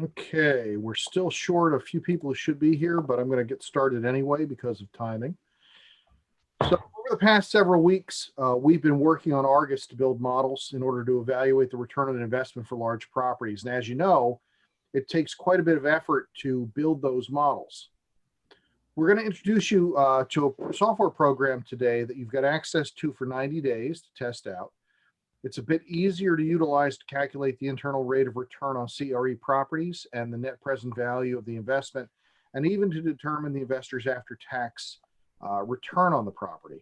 Okay, we're still short a few people who should be here, but I'm going to get started anyway because of timing. So over the past several weeks, we've been working on Argus to build models in order to evaluate the return on investment for large properties. And as you know, it takes quite a bit of effort to build those models. We're going to introduce you to a software program today that you've got access to for 90 days to test out. It's a bit easier to utilize to calculate the internal rate of return on CRE properties and the net present value of the investment, and even to determine the investor's after-tax return on the property.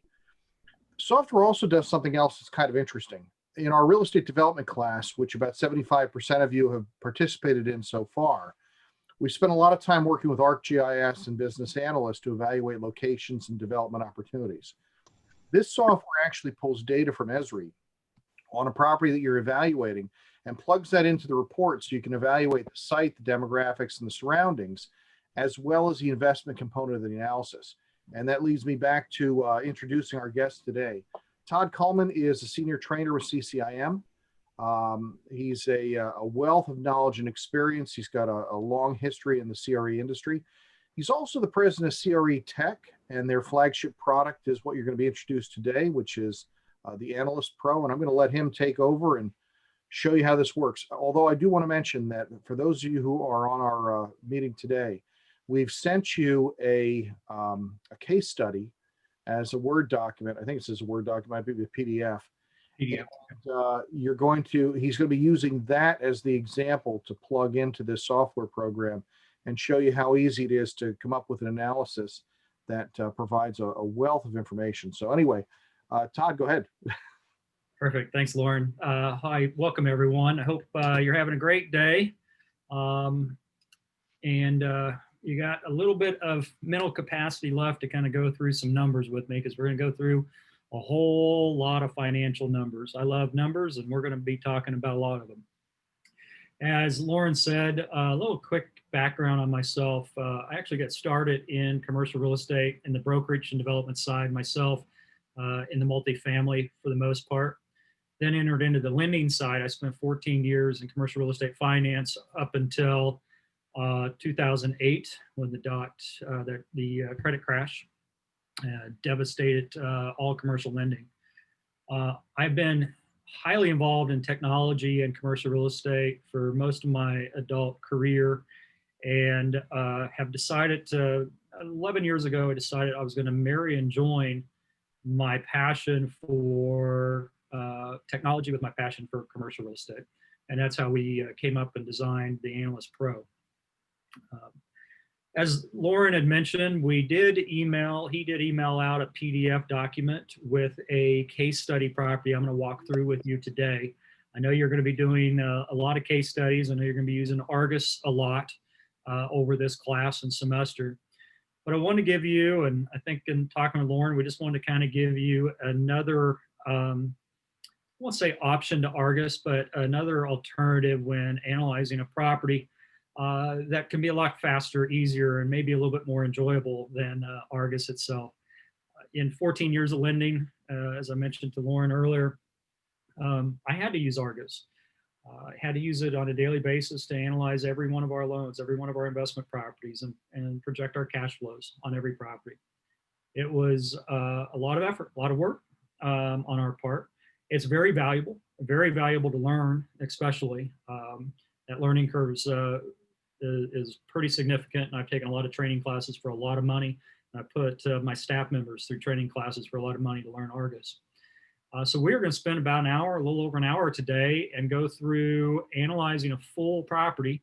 Software also does something else that's kind of interesting. In our real estate development class, which about 75% of you have participated in so far, we spent a lot of time working with ArcGIS and Business Analyst to evaluate locations and development opportunities. This software actually pulls data from Esri on a property that you're evaluating and plugs that into the report so you can evaluate the site, the demographics, and the surroundings, as well as the investment component of the analysis. And that leads me back to introducing our guest today. Todd Kuhlman is a senior trainer with CCIM. He's a wealth of knowledge and experience. He's got a long history in the CRE industry. He's also the president of CRE Tech, and their flagship product is what you're going to be introduced today, which is TheAnalyst Pro. And I'm going to let him take over and show you how this works. Although I do want to mention that for those of you who are on our meeting today, we've sent you a case study as a Word document. I think it says a Word document, might be a PDF. PDF. And, he's going to be using that as the example to plug into this software program and show you how easy it is to come up with an analysis that provides a wealth of information. So anyway, Todd, go ahead. Perfect. Thanks, Lauren. Hi, welcome everyone. I hope you're having a great day. You got a little bit of mental capacity left to kind of go through some numbers with me, because we're going to go through a whole lot of financial numbers. I love numbers, and we're going to be talking about a lot of them. As Lauren said, a little quick background on myself. I actually got started in commercial real estate in the brokerage and development side myself, in the multifamily for the most part. Then entered into the lending side. I spent 14 years in commercial real estate finance up until 2008, when the credit crash devastated all commercial lending. I've been highly involved in technology and commercial real estate for most of my adult career, and have decided 11 years ago, I decided I was going to marry and join my passion for technology with my passion for commercial real estate. And that's how we came up and designed the TheAnalyst Pro. As Lauren had mentioned, he did email out a PDF document with a case study property I'm going to walk through with you today. I know you're going to be doing a lot of case studies. I know you're going to be using Argus a lot over this class and semester. But I want to give you, and I think in talking to Lauren, we just wanted to kind of give you another, I won't say option to Argus, but another alternative when analyzing a property that can be a lot faster, easier, and maybe a little bit more enjoyable than Argus itself. In 14 years of lending, as I mentioned to Lauren earlier, I had to use Argus. I had to use it on a daily basis to analyze every one of our loans, every one of our investment properties, and project our cash flows on every property. It was a lot of effort, a lot of work on our part. It's very valuable to learn, especially. That learning curve is pretty significant, and I've taken a lot of training classes for a lot of money. I put my staff members through training classes for a lot of money to learn Argus. So we're going to spend about an hour, a little over an hour today, and go through analyzing a full property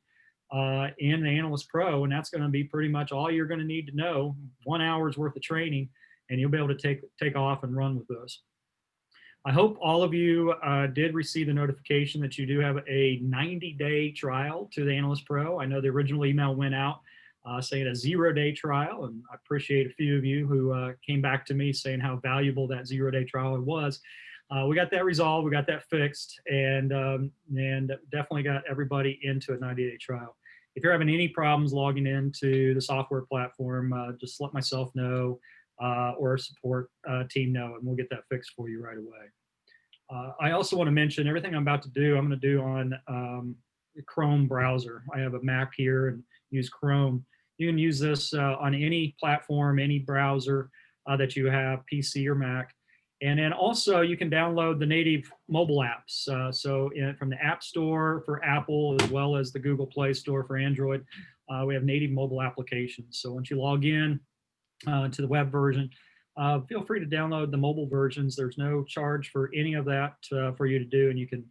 in the TheAnalyst Pro, and that's going to be pretty much all you're going to need to know. 1 hour's worth of training, and you'll be able to take off and run with those. I hope all of you did receive the notification that you do have a 90-day trial to the TheAnalyst Pro. I know the original email went out saying a 0-day trial, and I appreciate a few of you who came back to me saying how valuable that 0-day trial was. We got that resolved, we got that fixed, and definitely got everybody into a 90-day trial. If you're having any problems logging into the software platform, just let myself know or our support team know, and we'll get that fixed for you right away. I also want to mention everything I'm about to do, I'm going to do on Chrome browser. I have a Mac here and use Chrome. You can use this on any platform, any browser that you have, PC or Mac. And then also you can download the native mobile apps. From the App Store for Apple, as well as the Google Play Store for Android, we have native mobile applications. So once you log in to the web version, feel free to download the mobile versions. There's no charge for any of that for you to do, and you can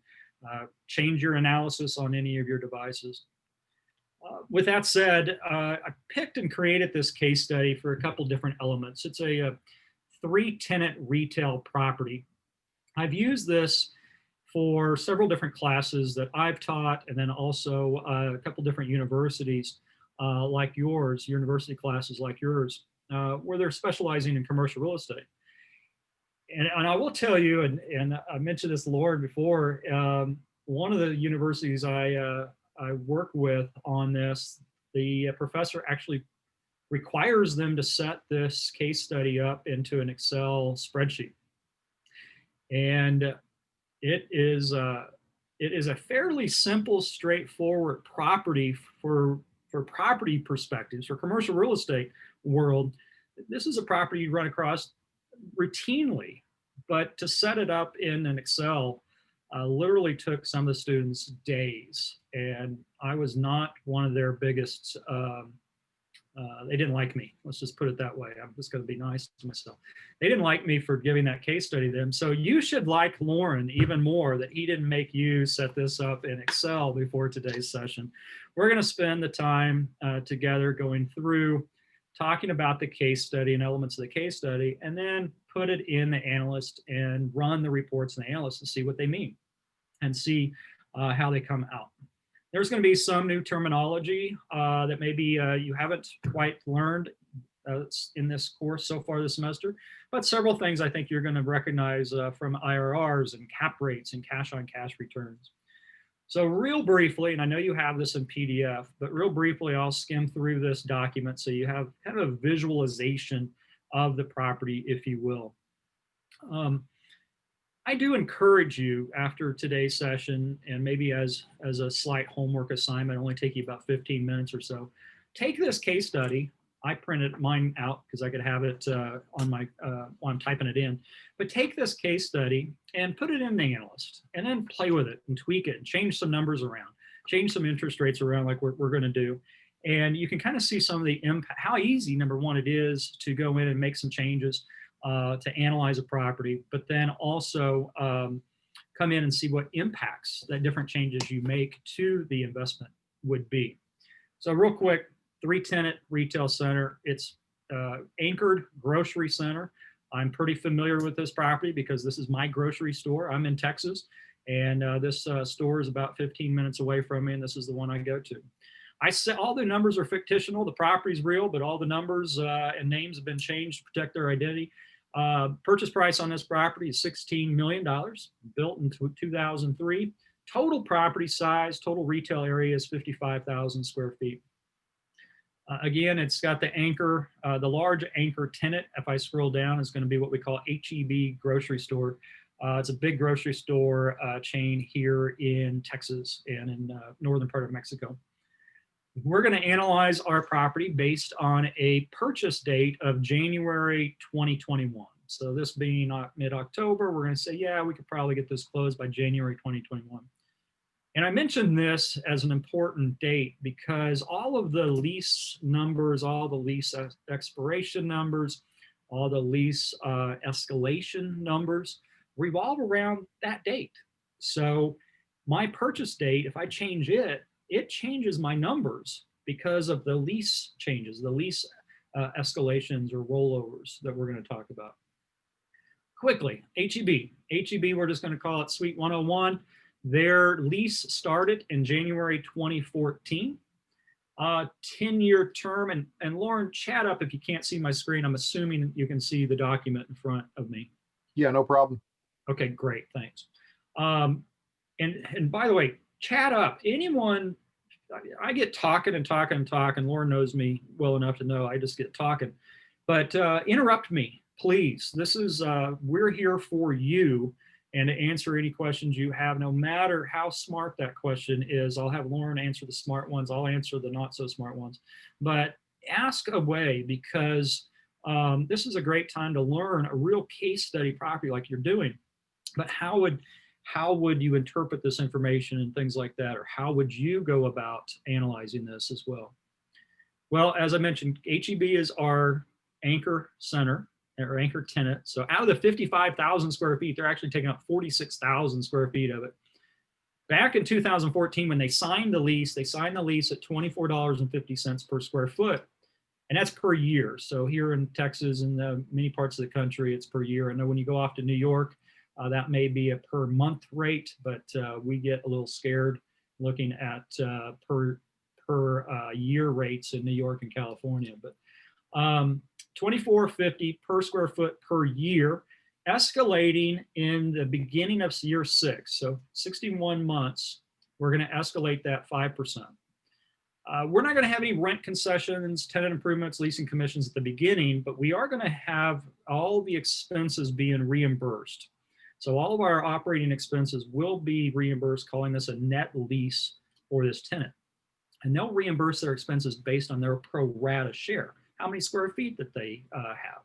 change your analysis on any of your devices. With that said, I picked and created this case study for a couple different elements. It's a 3-tenant retail property. I've used this for several different classes that I've taught, and then also a couple different universities like yours, university classes like yours, where they're specializing in commercial real estate. And I will tell you, and I mentioned this to Lauren before, one of the universities I work with on this, the professor actually requires them to set this case study up into an Excel spreadsheet. And it is a fairly simple, straightforward property for property perspectives, for commercial real estate world. This is a property you run across routinely, but to set it up in an Excel literally took some of the students days. And I was not one of their biggest, they didn't like me. Let's just put it that way. I'm just going to be nice to myself. They didn't like me for giving that case study to them. So you should like Lauren even more that he didn't make you set this up in Excel before today's session. We're going to spend the time together going through, talking about the case study and elements of the case study, and then put it in the analyst and run the reports in the analyst and see what they mean and see how they come out. There's going to be some new terminology that maybe you haven't quite learned in this course so far this semester, but several things I think you're going to recognize from IRRs and cap rates and cash on cash returns. So real briefly, and I know you have this in PDF, but real briefly, I'll skim through this document so you have kind of a visualization of the property, if you will. I do encourage you after today's session, and maybe as a slight homework assignment, only take you about 15 minutes or so, take this case study. I printed mine out because I could have it on my, while I'm typing it in, but take this case study and put it in the analyst and then play with it and tweak it and change some numbers around, change some interest rates around like we're going to do. And you can kind of see some of the impact, how easy, number one, it is to go in and make some changes to analyze a property, but then also come in and see what impacts that different changes you make to the investment would be. So real quick, 3-tenant retail center. It's anchored grocery center. I'm pretty familiar with this property because this is my grocery store. I'm in Texas, and this store is about 15 minutes away from me, and this is the one I go to. I said all the numbers are fictional. The property's real, but all the numbers and names have been changed to protect their identity. Purchase price on this property is $16 million, built in 2003. Total property size, total retail area is 55,000 square feet. Again, it's got the anchor, the large anchor tenant. If I scroll down, is going to be what we call HEB grocery store. It's a big grocery store chain here in Texas and in northern part of Mexico. We're going to analyze our property based on a purchase date of January 2021. So this being mid-October, we're going to say, yeah, we could probably get this closed by January 2021. And I mentioned this as an important date because all of the lease numbers, all the lease expiration numbers, all the lease escalation numbers revolve around that date. So my purchase date, if I change it, it changes my numbers because of the lease changes, the lease escalations or rollovers that we're going to talk about. Quickly, HEB. HEB, we're just going to call it Suite 101. Their lease started in January 2014. 10-year term. And Lauren, chat up if you can't see my screen. I'm assuming you can see the document in front of me. Yeah, no problem. Okay, great, thanks. And by the way, chat up. Anyone, I get talking and talking and talking. Lauren knows me well enough to know I just get talking. But interrupt me, please. This is, we're here for you. and to answer any questions you have, no matter how smart that question is. I'll have Lauren answer the smart ones. I'll answer the not so smart ones, but ask away, because this is a great time to learn a real case study property like you're doing. But how would you interpret this information and things like that? Or how would you go about analyzing this as well? Well, as I mentioned, HEB is our anchor center or anchor tenant. So out of the 55,000 square feet, they're actually taking up 46,000 square feet of it. Back in 2014, when they signed the lease at $24.50 per square foot. And that's per year. So here in Texas and many parts of the country, it's per year. I know when you go off to New York, that may be a per month rate, but we get a little scared looking at per year rates in New York and California. But $24.50 per square foot per year, escalating in the beginning of year 6. So 61 months, we're going to escalate that 5%. We're not going to have any rent concessions, tenant improvements, leasing commissions at the beginning, but we are going to have all the expenses being reimbursed. So all of our operating expenses will be reimbursed, calling this a net lease for this tenant. And they'll reimburse their expenses based on their pro rata share, how many square feet that they have.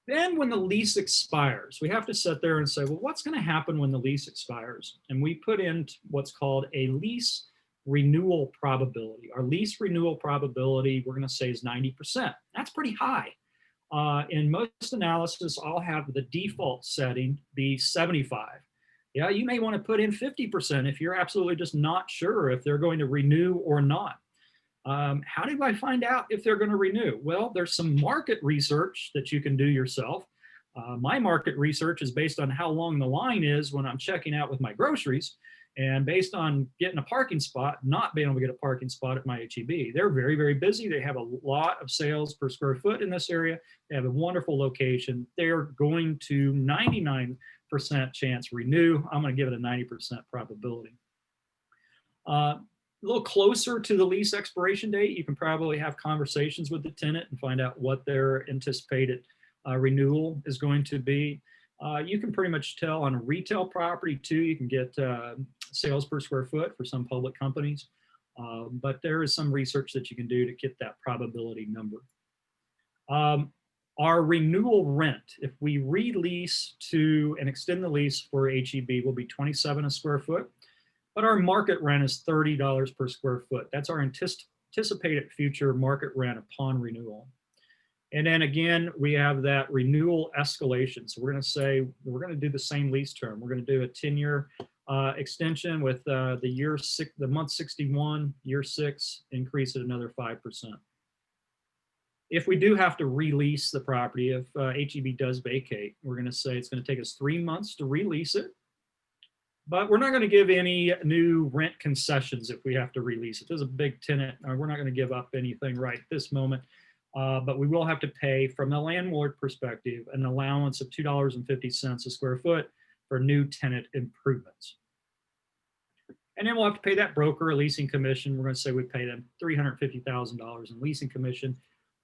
Then when the lease expires, we have to sit there and say, well, what's going to happen when the lease expires? And we put in what's called a lease renewal probability. Our lease renewal probability, we're going to say, is 90%. That's pretty high. In most analysis, I'll have the default setting be 75. Yeah, you may want to put in 50% if you're absolutely just not sure if they're going to renew or not. How do I find out if they're going to renew? Well, there's some market research that you can do yourself. My market research is based on how long the line is when I'm checking out with my groceries, and based on getting a parking spot, not being able to get a parking spot at my HEB. They're very, very busy. They have a lot of sales per square foot in this area. They have a wonderful location. They're going to 99% chance renew. I'm going to give it a 90% probability. A little closer to the lease expiration date, you can probably have conversations with the tenant and find out what their anticipated renewal is going to be. You can pretty much tell on a retail property too. You can get sales per square foot for some public companies, but there is some research that you can do to get that probability number. Our renewal rent, if we release to and extend the lease for HEB, will be $27 a square foot, but our market rent is $30 per square foot. That's our anticipated future market rent upon renewal. And then again, we have that renewal escalation. So we're going to say, we're going to do the same lease term. We're going to do a 10-year extension with the month 61, year 6, increase at another 5%. If we do have to release the property, if HEB does vacate, we're going to say it's going to take us 3 months to release it. But we're not going to give any new rent concessions if we have to release it. There's a big tenant. We're not going to give up anything right this moment. But we will have to pay, from the landlord perspective, an allowance of $2.50 a square foot for new tenant improvements. And then we'll have to pay that broker a leasing commission. We're going to say we pay them $350,000 in leasing commission.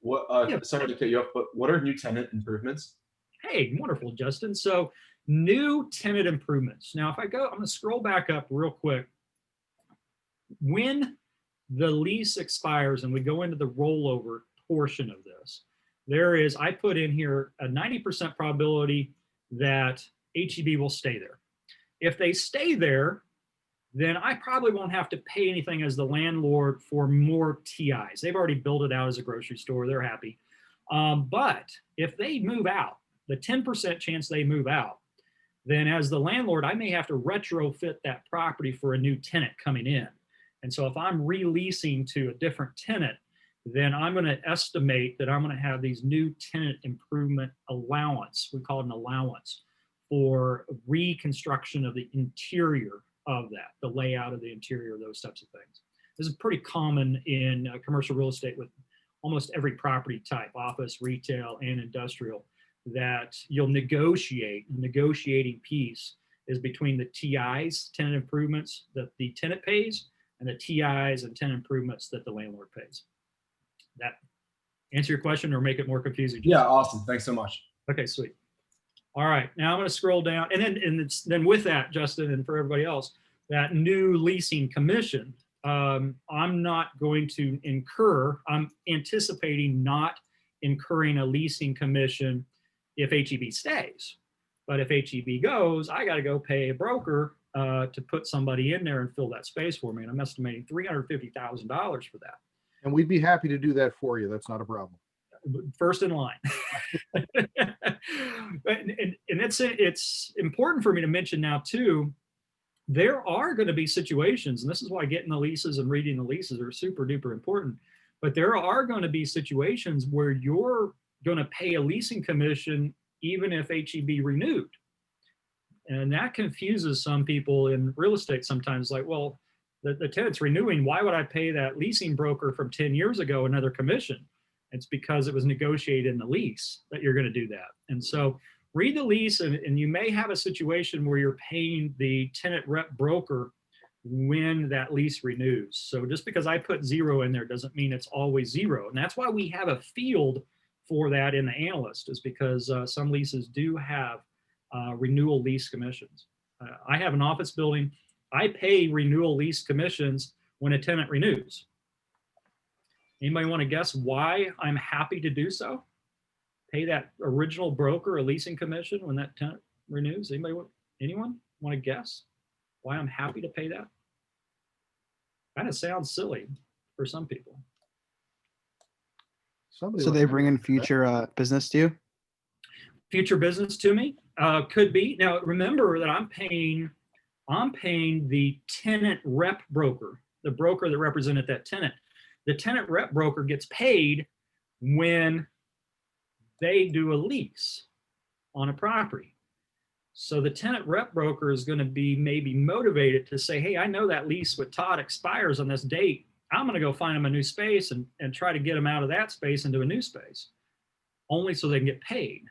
Sorry to cut you off, but what are new tenant improvements? Hey, wonderful, Justin. So new tenant improvements. Now, if I go, I'm going to scroll back up real quick. When the lease expires and we go into the rollover portion of this, I put in here a 90% probability that HEB will stay there. If they stay there, then I probably won't have to pay anything as the landlord for more TIs. They've already built it out as a grocery store. They're happy. But if they move out, the 10% chance they move out, then as the landlord, I may have to retrofit that property for a new tenant coming in. And so if I'm releasing to a different tenant, then I'm going to estimate that I'm going to have these new tenant improvement allowance. We call it an allowance for reconstruction of the interior of that, the layout of the interior, those types of things. This is pretty common in commercial real estate with almost every property type, office, retail, and industrial, that you'll negotiate. The negotiating piece is between the TIs, tenant improvements, that the tenant pays, and the TIs and tenant improvements that the landlord pays. That answer your question or make it more confusing? Yeah, awesome. Thanks so much. Okay, sweet. All right, now I'm going to scroll down, then with that, Justin, and for everybody else, that new leasing commission, I'm not going to incur. I'm anticipating not incurring a leasing commission if HEB stays. But if HEB goes, I got to go pay a broker to put somebody in there and fill that space for me. And I'm estimating $350,000 for that. And we'd be happy to do that for you. That's not a problem. First in line. and it's important for me to mention now too, there are going to be situations, and this is why getting the leases and reading the leases are super duper important, but there are going to be situations where you're going to pay a leasing commission even if HEB renewed. And that confuses some people in real estate sometimes, like, well, the tenant's renewing, why would I pay that leasing broker from 10 years ago another commission? It's because it was negotiated in the lease that you're going to do that. And so read the lease, and you may have a situation where you're paying the tenant rep broker when that lease renews. So just because I put 0 in there doesn't mean it's always 0. And that's why we have a field for that in the analyst, is because some leases do have renewal lease commissions. I have an office building. I pay renewal lease commissions when a tenant renews. Anybody want to guess why I'm happy to do so? Pay that original broker a leasing commission when that tenant renews? Anyone want to guess why I'm happy to pay that? Kind of sounds silly for some people. So they bring in future business to you? Future business to me? Could be. Now remember that I'm paying the tenant rep broker, the broker that represented that tenant. The tenant rep broker gets paid when they do a lease on a property. So the tenant rep broker is going to be maybe motivated to say, hey, I know that lease with Todd expires on this date. I'm going to go find him a new space and try to get him out of that space into a new space, only so they can get paid.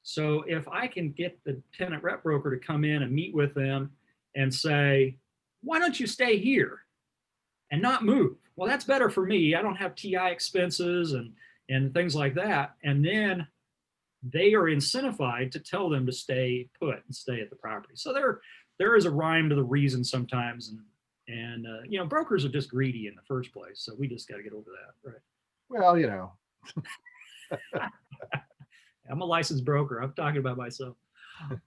So if I can get the tenant rep broker to come in and meet with them and say, why don't you stay here and not move? Well, that's better for me. I don't have TI expenses and things like that. And then they are incentivized to tell them to stay put and stay at the property. So there is a rhyme to the reason sometimes. And brokers are just greedy in the first place. So we just got to get over that, right? Well, I'm a licensed broker. I'm talking about myself.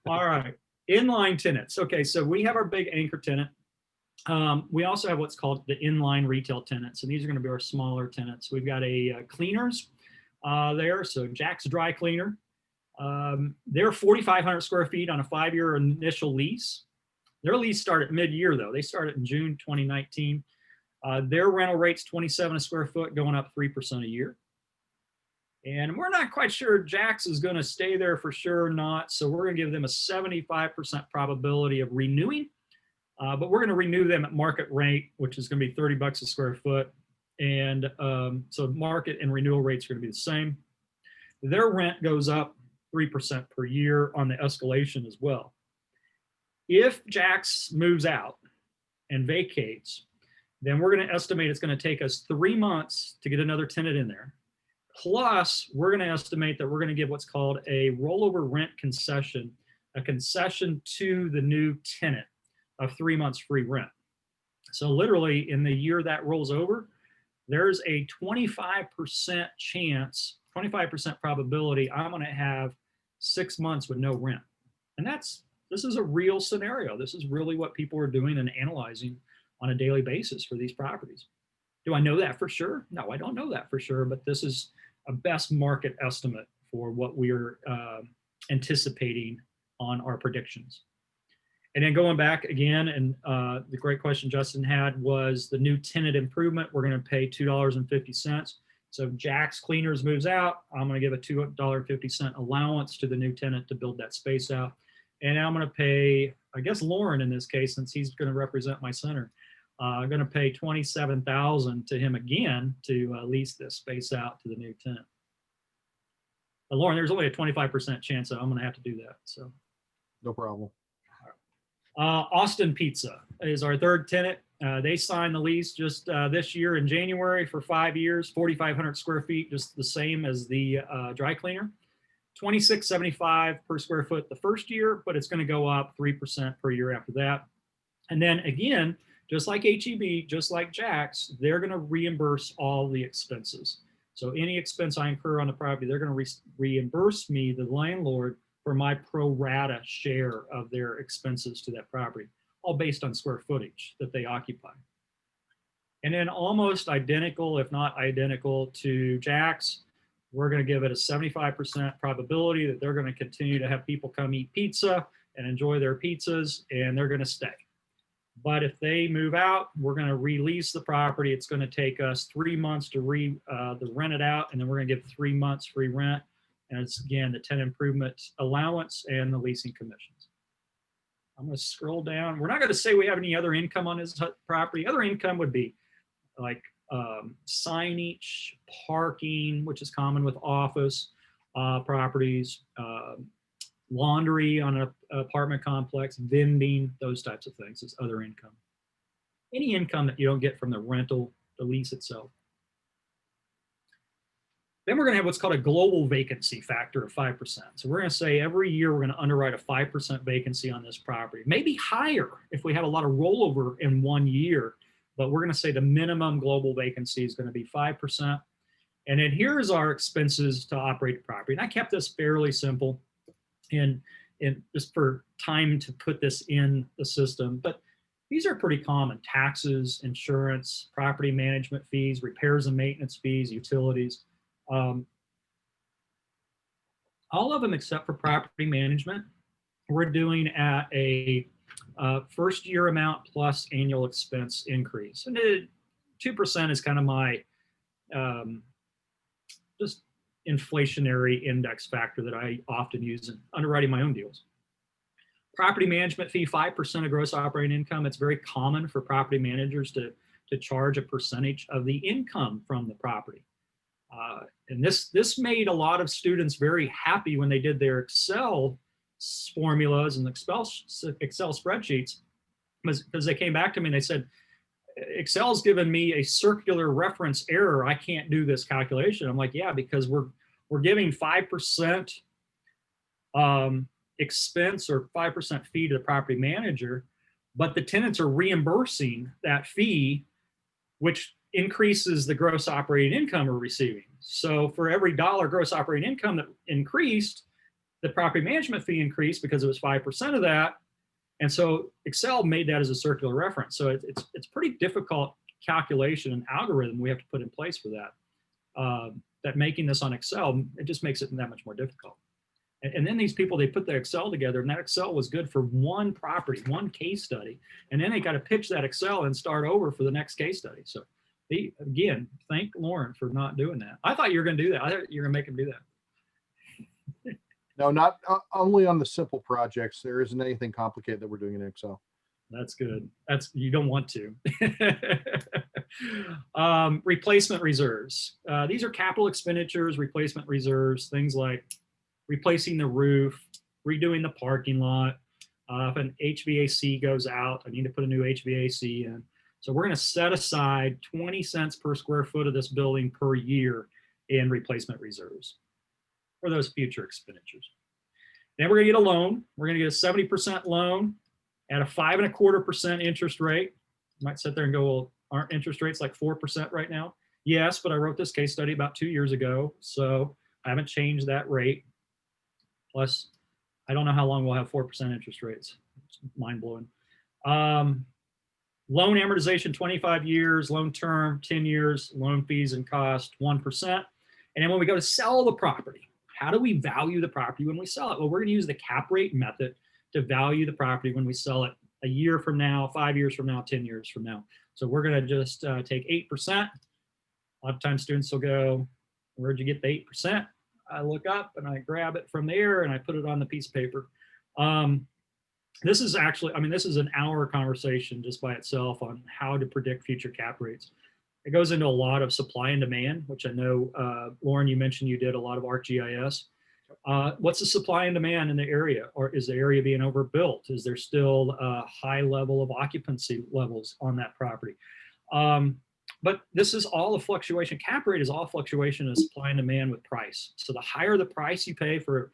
All right. Inline tenants. Okay, so we have our big anchor tenant. We also have what's called the inline retail tenants, and these are going to be our smaller tenants. We've got a cleaners there, so Jack's Dry Cleaner. They're 4,500 square feet on a 5-year initial lease. Their lease started mid-year, though. They started in June 2019. Their rental rate's $27 a square foot, going up 3% a year. And we're not quite sure Jack's is going to stay there for sure or not, so we're going to give them a 75% probability of renewing. But we're going to renew them at market rate, which is going to be $30 a square foot. And so market and renewal rates are going to be the same. Their rent goes up 3% per year on the escalation as well. If Jack's moves out and vacates, then we're going to estimate it's going to take us 3 months to get another tenant in there. Plus, we're going to estimate that we're going to give what's called a rollover rent concession, a concession to the new tenant of 3 months free rent. So literally in the year that rolls over, there's a 25% chance, 25% probability I'm going to have 6 months with no rent. And this is a real scenario. This is really what people are doing and analyzing on a daily basis for these properties. Do I know that for sure? No, I don't know that for sure, but this is a best market estimate for what we're anticipating on our predictions. And then going back again, and the great question Justin had was the new tenant improvement. We're going to pay $2.50. So if Jack's Cleaners moves out, I'm going to give a $2.50 allowance to the new tenant to build that space out. And I'm going to pay, I guess Lauren in this case, since he's going to represent my center, I'm going to pay $27,000 to him again to lease this space out to the new tenant. But Lauren, there's only a 25% chance that I'm going to have to do that. So no problem. Austin Pizza is our third tenant. They signed the lease just this year in January for 5 years, 4,500 square feet, just the same as the dry cleaner. $26.75 per square foot the first year, but it's going to go up 3% per year after that. And then again, just like HEB, just like Jack's, they're going to reimburse all the expenses. So any expense I incur on the property, they're going to reimburse me, the landlord, for my pro rata share of their expenses to that property, all based on square footage that they occupy. And then almost identical, if not identical to Jack's, we're going to give it a 75% probability that they're going to continue to have people come eat pizza and enjoy their pizzas, and they're going to stay. But if they move out, we're going to release the property. It's going to take us 3 months to rent it out, and then we're going to give 3 months free rent. And it's, again, the tenant improvement allowance and the leasing commissions. I'm going to scroll down. We're not going to say we have any other income on this property. Other income would be like signage, parking, which is common with office properties, laundry on an apartment complex, vending, those types of things is other income. Any income that you don't get from the rental, the lease itself. Then we're going to have what's called a global vacancy factor of 5%. So we're going to say every year we're going to underwrite a 5% vacancy on this property, maybe higher if we have a lot of rollover in 1 year, but we're going to say the minimum global vacancy is going to be 5%. And then here's our expenses to operate the property. And I kept this fairly simple and just for time to put this in the system, but these are pretty common: taxes, insurance, property management fees, repairs and maintenance fees, utilities. All of them except for property management, we're doing at a first year amount plus annual expense increase. And 2% is kind of my just inflationary index factor that I often use in underwriting my own deals. Property management fee, 5% of gross operating income. It's very common for property managers to charge a percentage of the income from the property. And this made a lot of students very happy when they did their Excel formulas and Excel spreadsheets, because they came back to me and they said, Excel's given me a circular reference error. I can't do this calculation. I'm like, yeah, because we're giving 5% expense or 5% fee to the property manager, but the tenants are reimbursing that fee, which increases the gross operating income we're receiving. So for every dollar gross operating income that increased, the property management fee increased because it was 5% of that. And so Excel made that as a circular reference. So it's pretty difficult calculation and algorithm we have to put in place for that. That making this on Excel, it just makes it that much more difficult. And then these people, they put their Excel together, and that Excel was good for one property, one case study. And then they got to pitch that Excel and start over for the next case study. So again, thank Lauren for not doing that. I thought you were going to do that. I thought you were going to make him do that. No, not only on the simple projects. There isn't anything complicated that we're doing in Excel. That's good. You don't want to. Replacement reserves. These are capital expenditures, replacement reserves, things like replacing the roof, redoing the parking lot. If an HVAC goes out, I need to put a new HVAC in. So we're going to set aside 20 cents per square foot of this building per year in replacement reserves for those future expenditures. Then we're going to get a loan. We're going to get a 70% loan at a 5.25% interest rate. You might sit there and go, well, aren't interest rates like 4% right now? Yes, but I wrote this case study about 2 years ago, so I haven't changed that rate. Plus, I don't know how long we'll have 4% interest rates. It's mind-blowing. Loan amortization, 25 years, loan term, 10 years, loan fees and cost, 1%. And then when we go to sell the property, how do we value the property when we sell it? Well, we're going to use the cap rate method to value the property when we sell it a year from now, 5 years from now, 10 years from now. So we're going to just take 8%. A lot of times students will go, where'd you get the 8%? I look up and I grab it from there and I put it on the piece of paper. This is actually, this is an hour conversation just by itself on how to predict future cap rates. It goes into a lot of supply and demand, which I know, Lauren, you mentioned you did a lot of ArcGIS. What's the supply and demand in the area? Or is the area being overbuilt? Is there still a high level of occupancy levels on that property? But this is all a fluctuation. Cap rate is all fluctuation of supply and demand with price. So the higher the price you pay for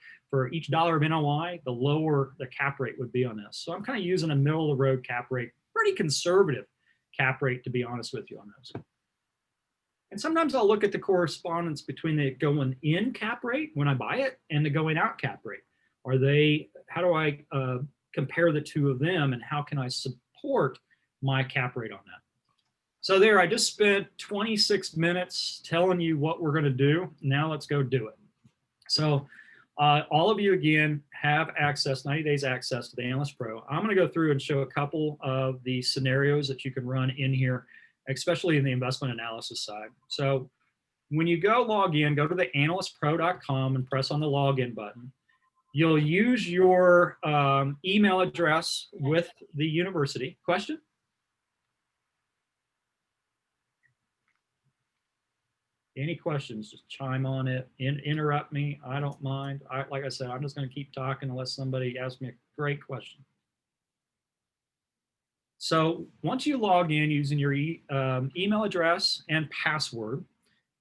each dollar of NOI, the lower the cap rate would be on this. So I'm kind of using a middle of the road cap rate, pretty conservative cap rate, to be honest with you on those. And sometimes I'll look at the correspondence between the going in cap rate when I buy it and the going out cap rate. How do I compare the two of them, and how can I support my cap rate on that? So there, I just spent 26 minutes telling you what we're going to do. Now let's go do it. So all of you, again, have access, 90 days access to the Analyst Pro. I'm going to go through and show a couple of the scenarios that you can run in here, especially in the investment analysis side. So when you go log in, go to theanalystpro.com and press on the login button. You'll use your email address with the university. Question? Any questions, just chime on it, interrupt me. I don't mind. Like I said, I'm just going to keep talking unless somebody asks me a great question. So once you log in using your email address and password,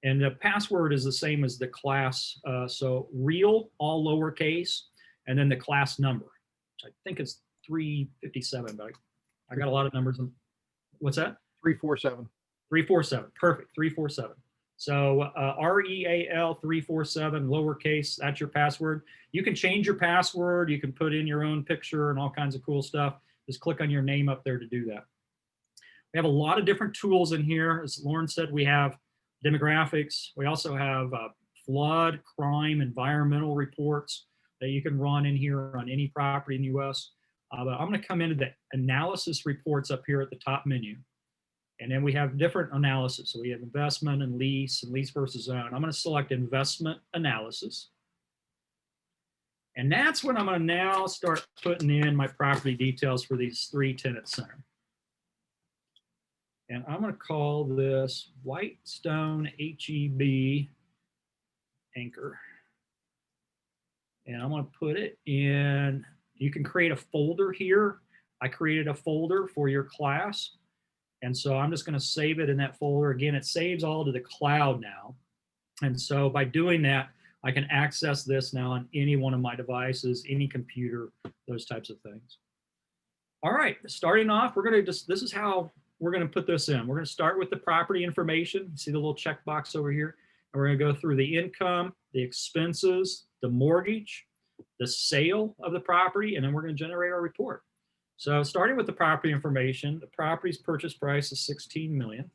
and the password is the same as the class, so real, all lowercase, and then the class number, which I think is 357, but I got a lot of numbers. What's that? 347. 347, perfect, 347. So REAL 347 lowercase, that's your password. You can change your password. You can put in your own picture and all kinds of cool stuff. Just click on your name up there to do that. We have a lot of different tools in here. As Lauren said, we have demographics. We also have flood, crime, environmental reports that you can run in here on any property in the US. But I'm going to come into the analysis reports up here at the top menu. And then we have different analysis. So we have investment and lease versus own. I'm going to select investment analysis. And that's when I'm going to now start putting in my property details for these 3 tenant center. And I'm going to call this Whitestone HEB Anchor. And I'm going to put it in, you can create a folder here. I created a folder for your class. And so I'm just going to save it in that folder. Again, it saves all to the cloud now. And so by doing that, I can access this now on any one of my devices, any computer, those types of things. All right, starting off, we're going to this is how we're going to put this in. We're going to start with the property information. See the little checkbox over here? And we're going to go through the income, the expenses, the mortgage, the sale of the property, and then we're going to generate our report. So starting with the property information, the property's purchase price is $16 million.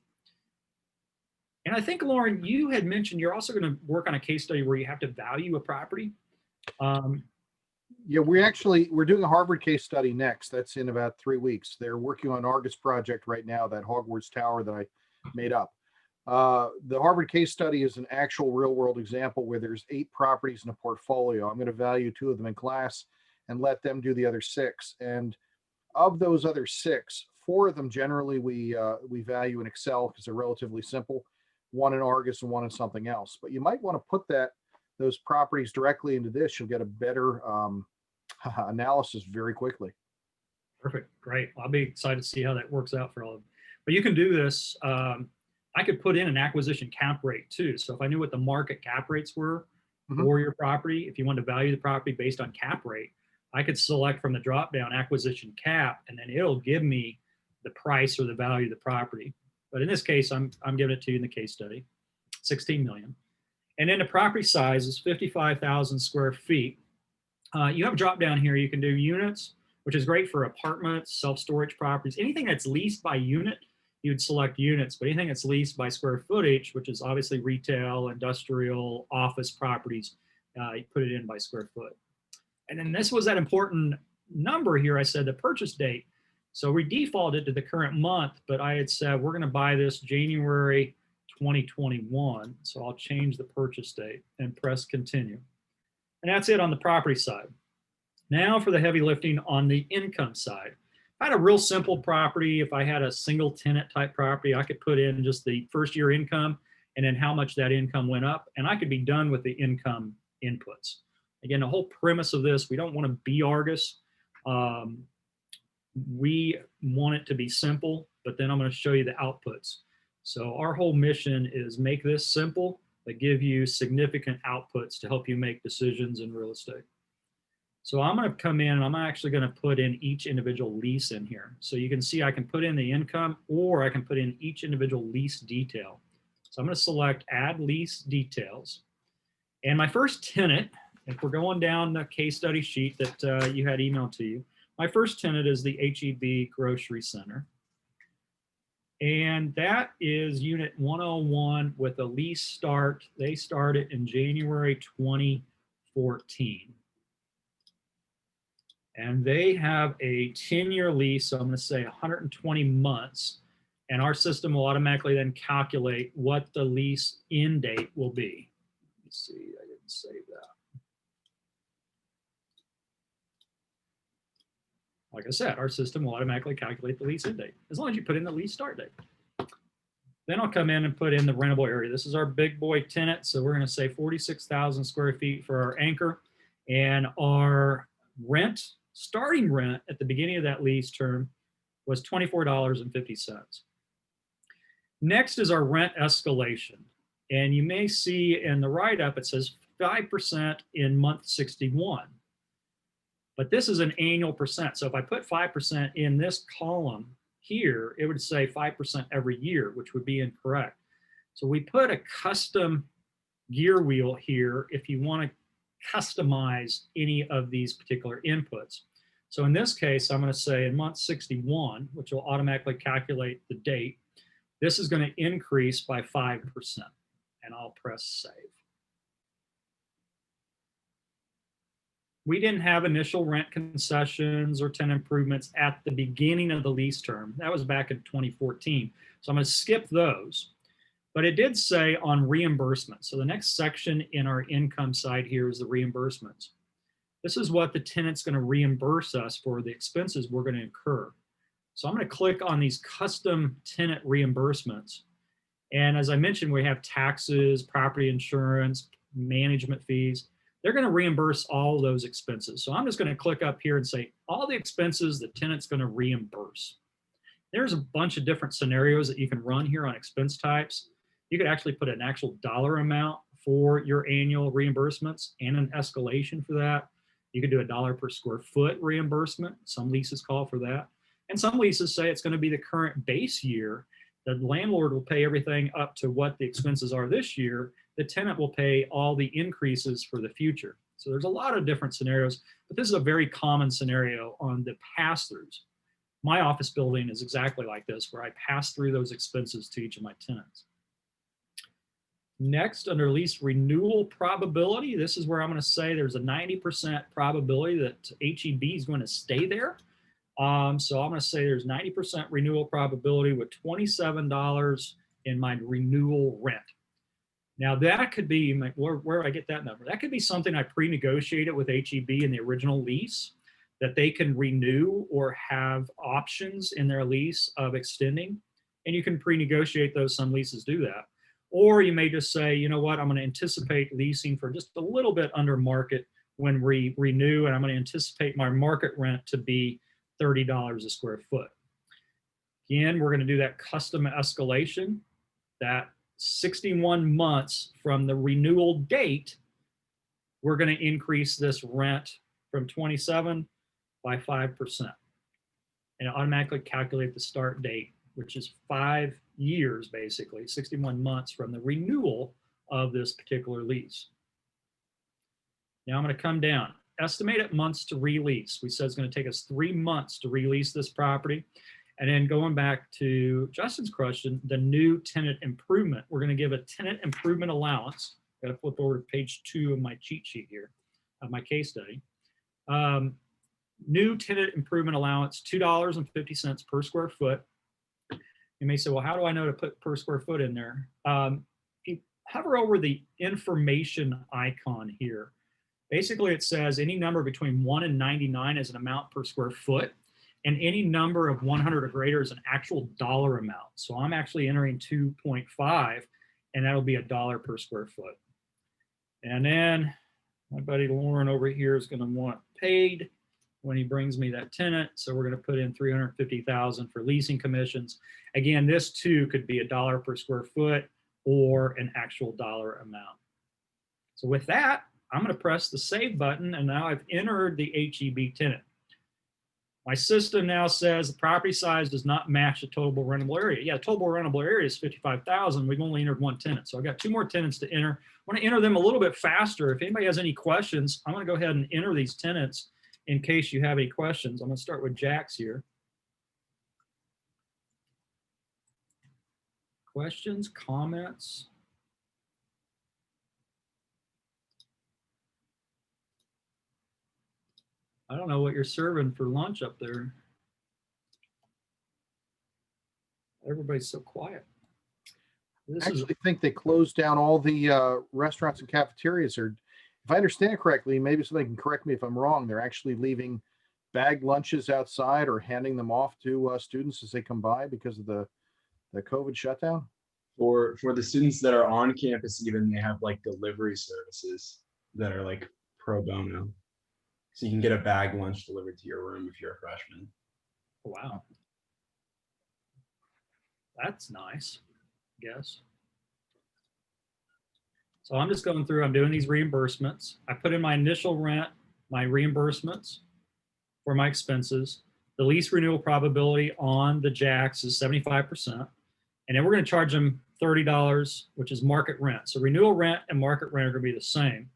And I think, Lauren, you had mentioned you're also going to work on a case study where you have to value a property. Yeah, we're doing a Harvard case study next. That's in about 3 weeks. They're working on Argus project right now, that Hogwarts tower that I made up. The Harvard case study is an actual real world example where there's 8 properties in a portfolio. I'm going to value 2 of them in class and let them do the other 6. And of those other 6, 4 of them generally we value in Excel because they're relatively simple. 1 in Argus and 1 in something else. But you might want to put those properties directly into this. You'll get a better analysis very quickly. Perfect, great. I'll be excited to see how that works out for all of them. But you can do this. I could put in an acquisition cap rate too. So if I knew what the market cap rates were for your property, if you wanted to value the property based on cap rate, I could select from the drop down acquisition cap, and then it'll give me the price or the value of the property. But in this case, I'm giving it to you in the case study, 16 million. And then the property size is 55,000 square feet. You have a drop down here. You can do units, which is great for apartments, self-storage properties. Anything that's leased by unit, you would select units. But anything that's leased by square footage, which is obviously retail, industrial, office properties, you put it in by square foot. And then this was that important number here. I said the purchase date. So we defaulted to the current month, but I had said we're going to buy this January 2021. So I'll change the purchase date and press continue. And that's it on the property side. Now for the heavy lifting on the income side. If I had a real simple property, if I had a single tenant type property, I could put in just the first year income and then how much that income went up, and I could be done with the income inputs. Again, the whole premise of this, we don't want to be Argus. We want it to be simple, but then I'm going to show you the outputs. So our whole mission is make this simple, but give you significant outputs to help you make decisions in real estate. So I'm going to come in and I'm actually going to put in each individual lease in here. So you can see I can put in the income or I can put in each individual lease detail. So I'm going to select add lease details. And my first tenant, if we're going down the case study sheet that you had emailed to you, my first tenant is the HEB Grocery Center. And that is unit 101 with a lease start. They started in January 2014. And they have a 10-year lease, so I'm going to say 120 months. And our system will automatically then calculate what the lease end date will be. Let me see, I didn't save that. Like I said, our system will automatically calculate the lease end date, as long as you put in the lease start date. Then I'll come in and put in the rentable area. This is our big boy tenant, so we're going to say 46,000 square feet for our anchor. And our rent, starting rent at the beginning of that lease term was $24.50. Next is our rent escalation. And you may see in the write-up, it says 5% in month 61. But this is an annual percent. So if I put 5% in this column here, it would say 5% every year, which would be incorrect. So we put a custom gear wheel here if you want to customize any of these particular inputs. So in this case, I'm going to say in month 61, which will automatically calculate the date, this is going to increase by 5%. And I'll press save. We didn't have initial rent concessions or tenant improvements at the beginning of the lease term. That was back in 2014. So I'm going to skip those. But it did say on reimbursement. So the next section in our income side here is the reimbursements. This is what the tenant's going to reimburse us for the expenses we're going to incur. So I'm going to click on these custom tenant reimbursements. And as I mentioned, we have taxes, property insurance, management fees. They're going to reimburse all those expenses. So I'm just going to click up here and say all the expenses the tenant's going to reimburse. There's a bunch of different scenarios that you can run here on expense types. You could actually put an actual dollar amount for your annual reimbursements and an escalation for that. You could do $1 per square foot reimbursement. Some leases call for that. And some leases say it's going to be the current base year. The landlord will pay everything up to what the expenses are this year. The tenant will pay all the increases for the future. So there's a lot of different scenarios, but this is a very common scenario on the pass-throughs. My office building is exactly like this, where I pass through those expenses to each of my tenants. Next, under lease renewal probability, this is where I'm going to say there's a 90% probability that HEB is going to stay there. So I'm going to say there's 90% renewal probability with $27 in my renewal rent. Now that could be, where I get that number, that could be something I pre-negotiated with HEB in the original lease that they can renew or have options in their lease of extending. And you can pre-negotiate those, some leases do that. Or you may just say, you know what, I'm going to anticipate leasing for just a little bit under market when we renew, and I'm going to anticipate my market rent to be $30 a square foot. Again, we're going to do that custom escalation, that 61 months from the renewal date, we're going to increase this rent from 27 by 5%. And automatically calculate the start date, which is 5 years, basically, 61 months from the renewal of this particular lease. Now I'm going to come down. Estimated months to release. We said it's going to take us 3 months to release this property. And then going back to Justin's question, the new tenant improvement, we're going to give a tenant improvement allowance. Got to flip over to page 2 of my cheat sheet here, of my case study. New tenant improvement allowance, $2.50 per square foot. You may say, well, how do I know to put per square foot in there? If you hover over the information icon here, basically it says any number between 1 and 99 is an amount per square foot, and any number of 100 or greater is an actual dollar amount. So I'm actually entering 2.5, and that'll be $1 per square foot. And then my buddy Lauren over here is going to want paid. when he brings me that tenant. So we're going to put in 350,000 for leasing commissions. Again, this too could be $1 per square foot or an actual dollar amount. So with that, I'm going to press the save button, and now I've entered the HEB tenant. My system now says the property size does not match the total rentable area. Yeah, total rentable area is 55,000. We've only entered one tenant. So I've got 2 more tenants to enter. I want to enter them a little bit faster. If anybody has any questions, I'm going to go ahead and enter these tenants in case you have any questions. I'm going to start with Jack's here. Questions, comments? I don't know what you're serving for lunch up there. Everybody's so quiet. I actually think they closed down all the restaurants and cafeterias. Or, if I understand it correctly, maybe somebody can correct me if I'm wrong, they're actually leaving bagged lunches outside or handing them off to students as they come by because of the COVID shutdown. For the students that are on campus, even they have like delivery services that are like pro bono. So you can get a bag lunch delivered to your room if you're a freshman. Wow. That's nice, I guess. So I'm just going through, I'm doing these reimbursements. I put in my initial rent, my reimbursements for my expenses. The lease renewal probability on the Jacks is 75%. And then we're going to charge them $30, which is market rent. So renewal rent and market rent are going to be the same.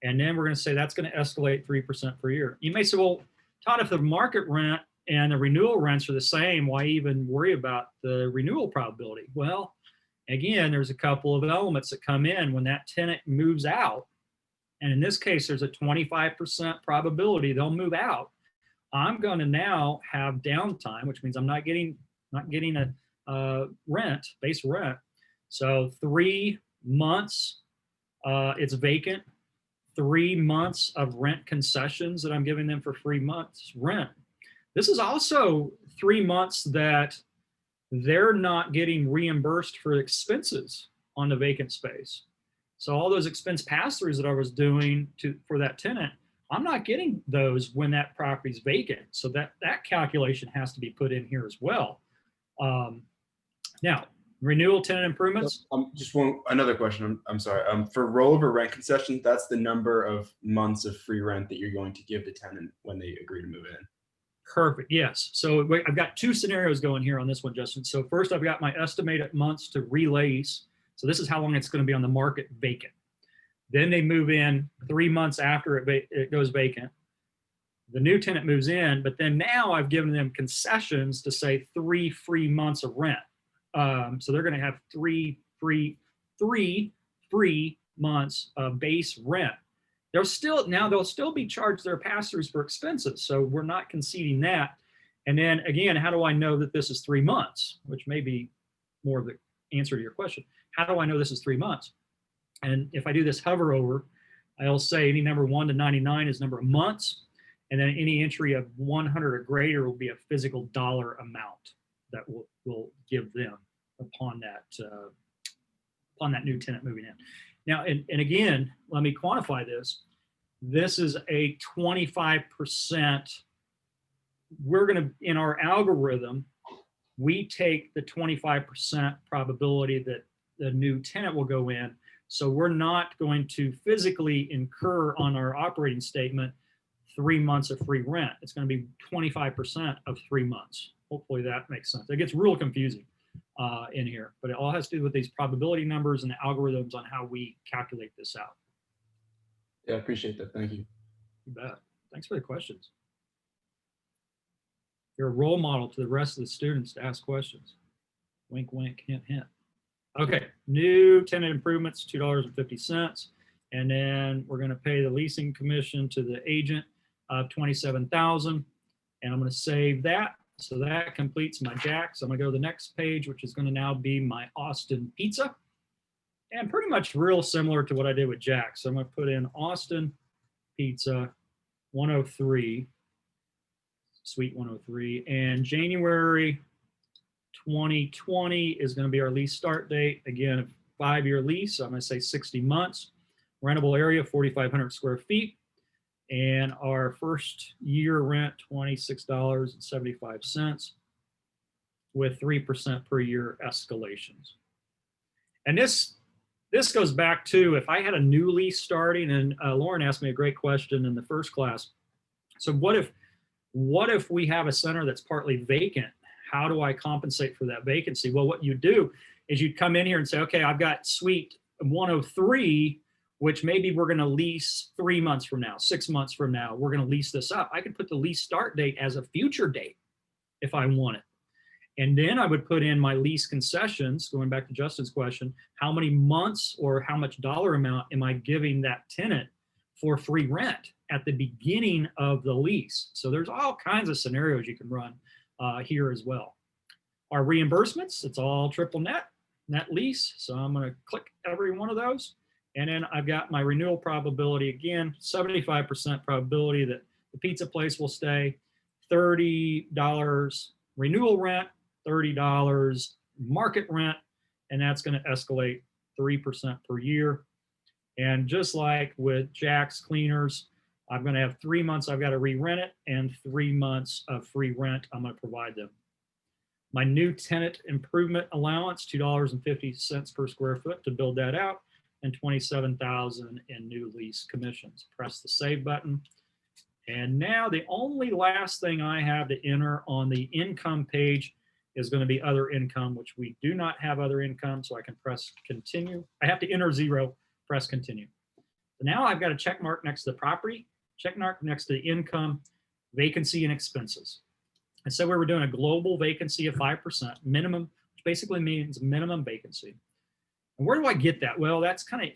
And then we're going to say that's going to escalate 3% per year. You may say, well, Todd, if the market rent and the renewal rents are the same, why even worry about the renewal probability? Well, again, there's a couple of elements that come in when that tenant moves out. And in this case, there's a 25% probability they'll move out. I'm going to now have downtime, which means I'm not getting a rent, base rent. So 3 months it's vacant. 3 months of rent concessions that I'm giving them for 3 months rent. This is also 3 months that they're not getting reimbursed for expenses on the vacant space. So all those expense pass-throughs that I was doing for that tenant, I'm not getting those when that property's vacant. So that calculation has to be put in here as well. Now, renewal tenant improvements. Just another question. I'm sorry. For rollover rent concession, that's the number of months of free rent that you're going to give the tenant when they agree to move in. Perfect. Yes. So I've got 2 scenarios going here on this one, Justin. So first, I've got my estimated months to release. So this is how long it's going to be on the market vacant. Then they move in 3 months after it goes vacant. The new tenant moves in, but then now I've given them concessions to say 3 free months of rent. So they're going to have 3 free months of base rent. They'll still be charged their pass-throughs for expenses. So we're not conceding that. And then again, how do I know that this is 3 months? Which may be more of the answer to your question. How do I know this is 3 months? And if I do this hover over, I'll say any number 1 to 99 is number of months. And then any entry of 100 or greater will be a physical dollar amount that we'll give them upon that new tenant moving in. Now, and again, let me quantify this. This is a 25%. We're going to, in our algorithm, we take the 25% probability that the new tenant will go in. So we're not going to physically incur on our operating statement 3 months of free rent. It's going to be 25% of 3 months. Hopefully that makes sense. It gets real confusing in here, but it all has to do with these probability numbers and the algorithms on how we calculate this out. Yeah, I appreciate that. Thank you. You bet. Thanks for the questions. You're a role model to the rest of the students to ask questions. Wink, wink, hint, hint. Okay, new tenant improvements, $2.50. And then we're going to pay the leasing commission to the agent of $27,000. And I'm going to save that. So that completes my Jacks. I'm going to go to the next page, which is going to now be my Austin pizza. And pretty much real similar to what I did with Jack. So I'm going to put in Austin pizza 103, suite 103. And January 2020 is going to be our lease start date. Again, a 5-year lease. So I'm going to say 60 months. Rentable area, 4,500 square feet. And our first year rent, $26.75 with 3% per year escalations. And this goes back to if I had a new lease starting, and Lauren asked me a great question in the first class. So what if we have a center that's partly vacant? How do I compensate for that vacancy? Well, what you do is you'd come in here and say, okay, I've got suite 103, which maybe we're going to lease 3 months from now, 6 months from now, we're going to lease this up. I could put the lease start date as a future date if I want it. And then I would put in my lease concessions, going back to Justin's question, how many months or how much dollar amount am I giving that tenant for free rent at the beginning of the lease? So there's all kinds of scenarios you can run here as well. Our reimbursements, it's all triple net lease. So I'm going to click every one of those. And then I've got my renewal probability again, 75% probability that the pizza place will stay, $30 renewal rent, $30 market rent, and that's going to escalate 3% per year. And just like with Jack's Cleaners, I'm going to have 3 months I've got to re-rent it, and 3 months of free rent I'm going to provide them. My new tenant improvement allowance, $2.50 per square foot to build that out, and $27,000 in new lease commissions. Press the save button. And now the only last thing I have to enter on the income page is going to be other income, which we do not have other income, so I can press continue. I have to enter 0, press continue. So now I've got a check mark next to the property, check mark next to the income, vacancy, and expenses. And so we were doing a global vacancy of 5% minimum, which basically means minimum vacancy. And where do I get that? Well, that's kind of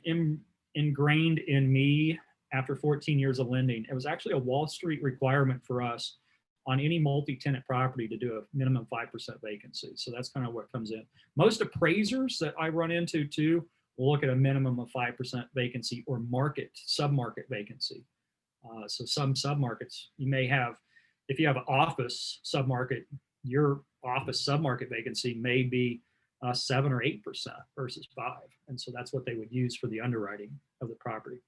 ingrained in me after 14 years of lending. It was actually a Wall Street requirement for us on any multi-tenant property to do a minimum 5% vacancy. So that's kind of what comes in. Most appraisers that I run into too will look at a minimum of 5% vacancy or sub-market vacancy. So some sub-markets you may have, if you have an office sub-market, your office sub-market vacancy may be 7 or 8% versus 5. And so that's what they would use for the underwriting of the property.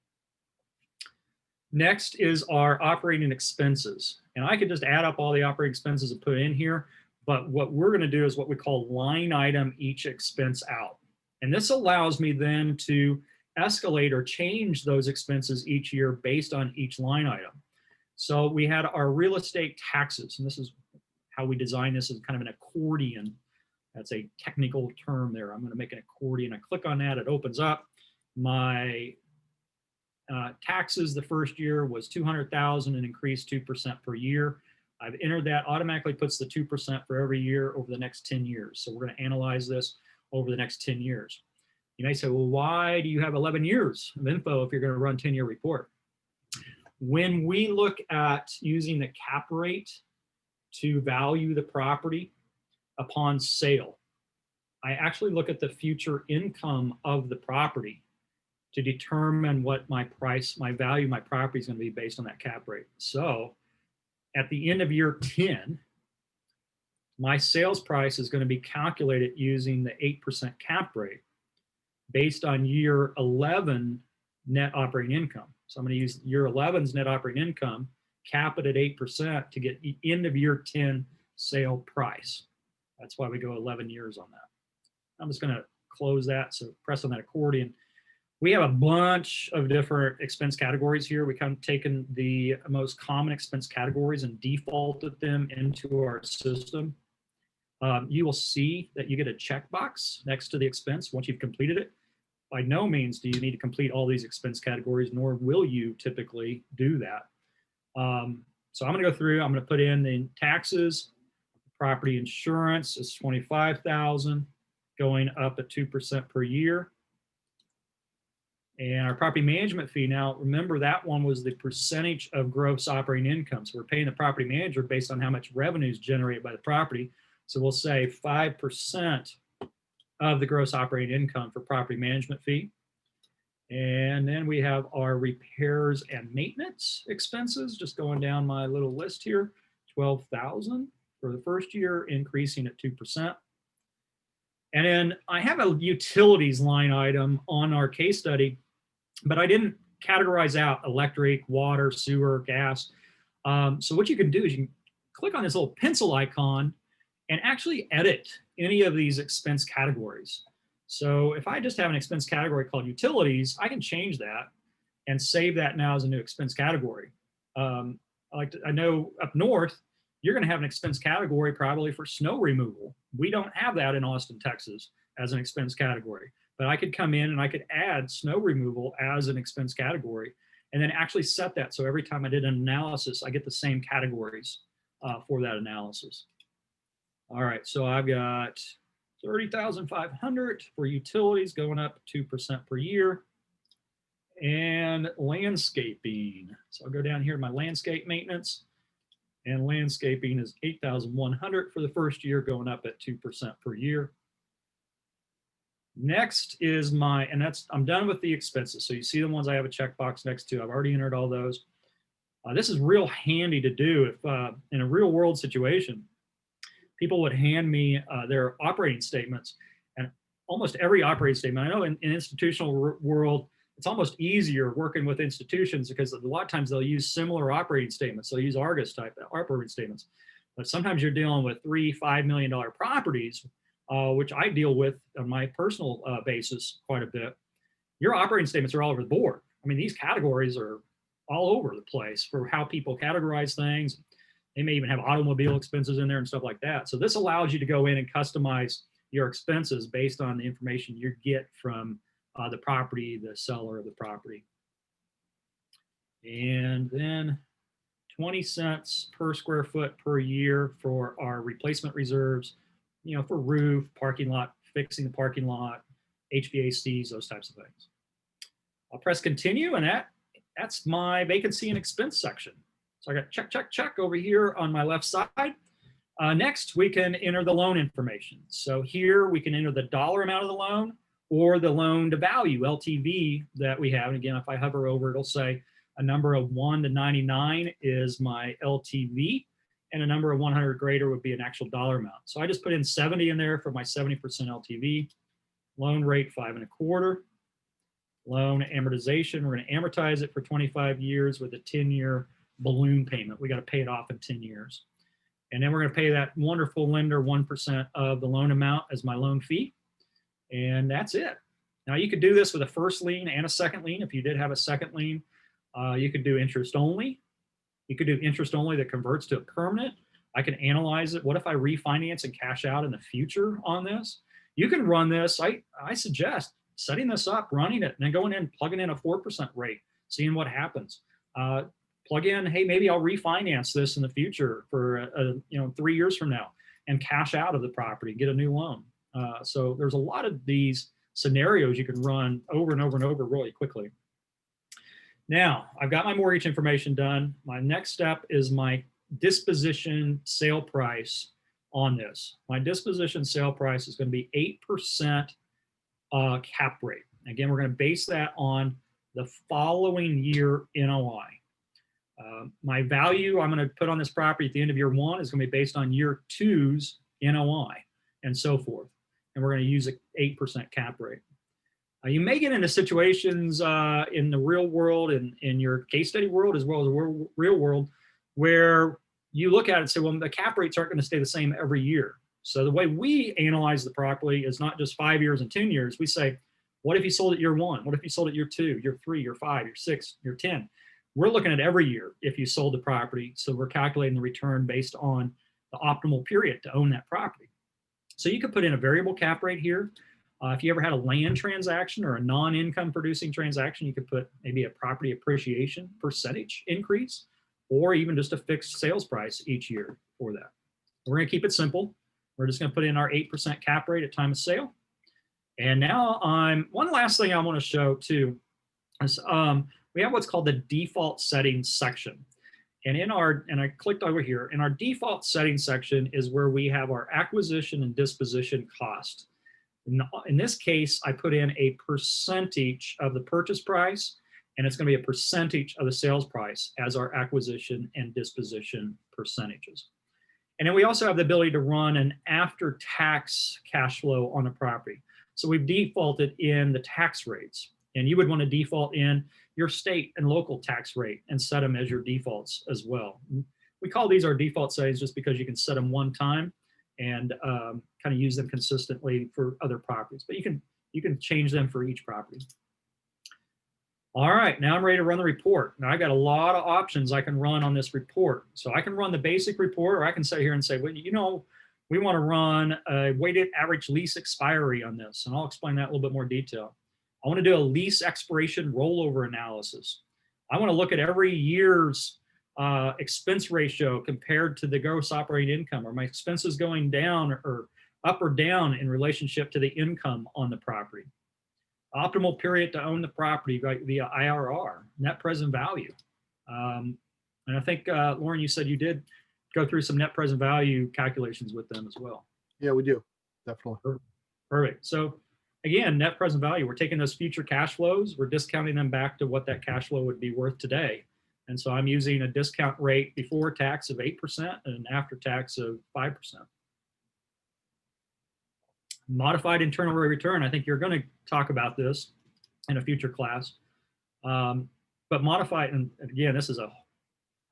Next is our operating expenses. And I could just add up all the operating expenses and put in here, but what we're going to do is what we call line item each expense out. And this allows me then to escalate or change those expenses each year based on each line item. So we had our real estate taxes, and this is how we design this as kind of an accordion. That's a technical term there. I'm going to make an accordion. I click on that, it opens up. My taxes the first year was $200,000 and increased 2% per year. I've entered that, automatically puts the 2% for every year over the next 10 years. So we're going to analyze this over the next 10 years. You may say, well, why do you have 11 years of info if you're going to run 10-year report? When we look at using the cap rate to value the property upon sale, I actually look at the future income of the property to determine what my value of my property is going to be based on that cap rate. So at the end of year 10, my sales price is going to be calculated using the 8% cap rate based on year 11 net operating income. So I'm going to use year 11's net operating income, cap it at 8% to get the end of year 10 sale price. That's why we go 11 years on that. I'm just going to close that. So press on that accordion. We have a bunch of different expense categories here. We kind of taken the most common expense categories and defaulted them into our system. You will see that you get a checkbox next to the expense once you've completed it. By no means do you need to complete all these expense categories, nor will you typically do that. So I'm going to go through, I'm going to put in the taxes, property insurance is $25,000, going up at 2% per year. And our property management fee, now remember that one was the percentage of gross operating income. So we're paying the property manager based on how much revenue is generated by the property. So we'll say 5% of the gross operating income for property management fee. And then we have our repairs and maintenance expenses, just going down my little list here, $12,000 for the first year, increasing at 2%. And then I have a utilities line item on our case study, but I didn't categorize out electric, water, sewer, gas. So what you can do is you can click on this little pencil icon and actually edit any of these expense categories. So if I just have an expense category called utilities, I can change that and save that now as a new expense category. I know up north, you're going to have an expense category probably for snow removal. We don't have that in Austin, Texas as an expense category, but I could come in and I could add snow removal as an expense category and then actually set that. So every time I did an analysis, I get the same categories for that analysis. All right, so I've got 30,500 for utilities going up 2% per year. And landscaping. So I'll go down here to my landscape maintenance, and landscaping is 8,100 for the first year, going up at 2% per year. Next is I'm done with the expenses. So you see the ones I have a checkbox next to. I've already entered all those. This is real handy to do if in a real world situation, people would hand me their operating statements, and almost every operating statement, I know in institutional world, it's almost easier working with institutions because a lot of times they'll use similar operating statements. They'll use Argus type operating statements. But sometimes you're dealing with $3-5 million properties, which I deal with on my personal basis quite a bit. Your operating statements are all over the board. I mean, these categories are all over the place for how people categorize things. They may even have automobile expenses in there and stuff like that. So this allows you to go in and customize your expenses based on the information you get from the property, the seller of the property. And then 20 cents per square foot per year for our replacement reserves, for roof, parking lot, fixing the parking lot, HVACs, those types of things. I'll press continue, and that's my vacancy and expense section. So I got check, check, check over here on my left side. Next, we can enter the loan information. So here we can enter the dollar amount of the loan or the loan to value, LTV, that we have. And again, if I hover over, it'll say a number of 1 to 99 is my LTV, and a number of 100 greater would be an actual dollar amount. So I just put in 70 in there for my 70% LTV. Loan rate 5.25. Loan amortization, we're going to amortize it for 25 years with a 10-year balloon payment. We got to pay it off in 10 years. And then we're going to pay that wonderful lender 1% of the loan amount as my loan fee. And that's it. Now you could do this with a first lien and a second lien. If you did have a second lien, you could do interest only. You could do interest only that converts to a permanent. I can analyze it. What if I refinance and cash out in the future on this? You can run this. I suggest setting this up, running it, and then going in, plugging in a 4% rate, seeing what happens. Plug in, hey, maybe I'll refinance this in the future for 3 years from now and cash out of the property, get a new loan. So there's a lot of these scenarios you can run over and over and over really quickly. Now, I've got my mortgage information done. My next step is my disposition sale price on this. My disposition sale price is going to be 8% cap rate. Again, we're going to base that on the following year NOI. My value I'm going to put on this property at the end of year 1 is going to be based on year 2's NOI and so forth. And we're going to use an 8% cap rate. You may get into situations in the real world and in your case study world as well as the real world where you look at it and say, well, the cap rates aren't going to stay the same every year. So the way we analyze the property is not just 5 years and 10 years. We say, what if you sold it year 1? What if you sold it year 2, year 3, year 5, year 6, year 10? We're looking at every year if you sold the property. So we're calculating the return based on the optimal period to own that property. So you could put in a variable cap rate here. If you ever had a land transaction or a non-income producing transaction, you could put maybe a property appreciation percentage increase or even just a fixed sales price each year for that. We're going to keep it simple. We're just going to put in our 8% cap rate at time of sale. And now one last thing I want to show too is we have what's called the default settings section. And I clicked over here, and our default settings section is where we have our acquisition and disposition cost. In this case, I put in a percentage of the purchase price, and it's going to be a percentage of the sales price as our acquisition and disposition percentages. And then we also have the ability to run an after-tax cash flow on a property. So we've defaulted in the tax rates. And you would want to default in your state and local tax rate and set them as your defaults as well. We call these our default settings just because you can set them one time and kind of use them consistently for other properties. But you can change them for each property. All right, now I'm ready to run the report. Now I got a lot of options I can run on this report. So I can run the basic report, or I can sit here and say, well, you know, we want to run a weighted average lease expiry on this. And I'll explain that in a little bit more detail. I want to do a lease expiration rollover analysis. I want to look at every year's expense ratio compared to the gross operating income. Are my expenses going down or up or down in relationship to the income on the property? Optimal period to own the property right, via IRR, net present value. And I think, Lauren, you said you did go through some net present value calculations with them as well. Yeah, we do. Definitely. Perfect. So again, net present value, we're taking those future cash flows, we're discounting them back to what that cash flow would be worth today. And so I'm using a discount rate before tax of 8% and after tax of 5%. Modified internal rate of return, I think you're going to talk about this in a future class. But modified, and again, this is a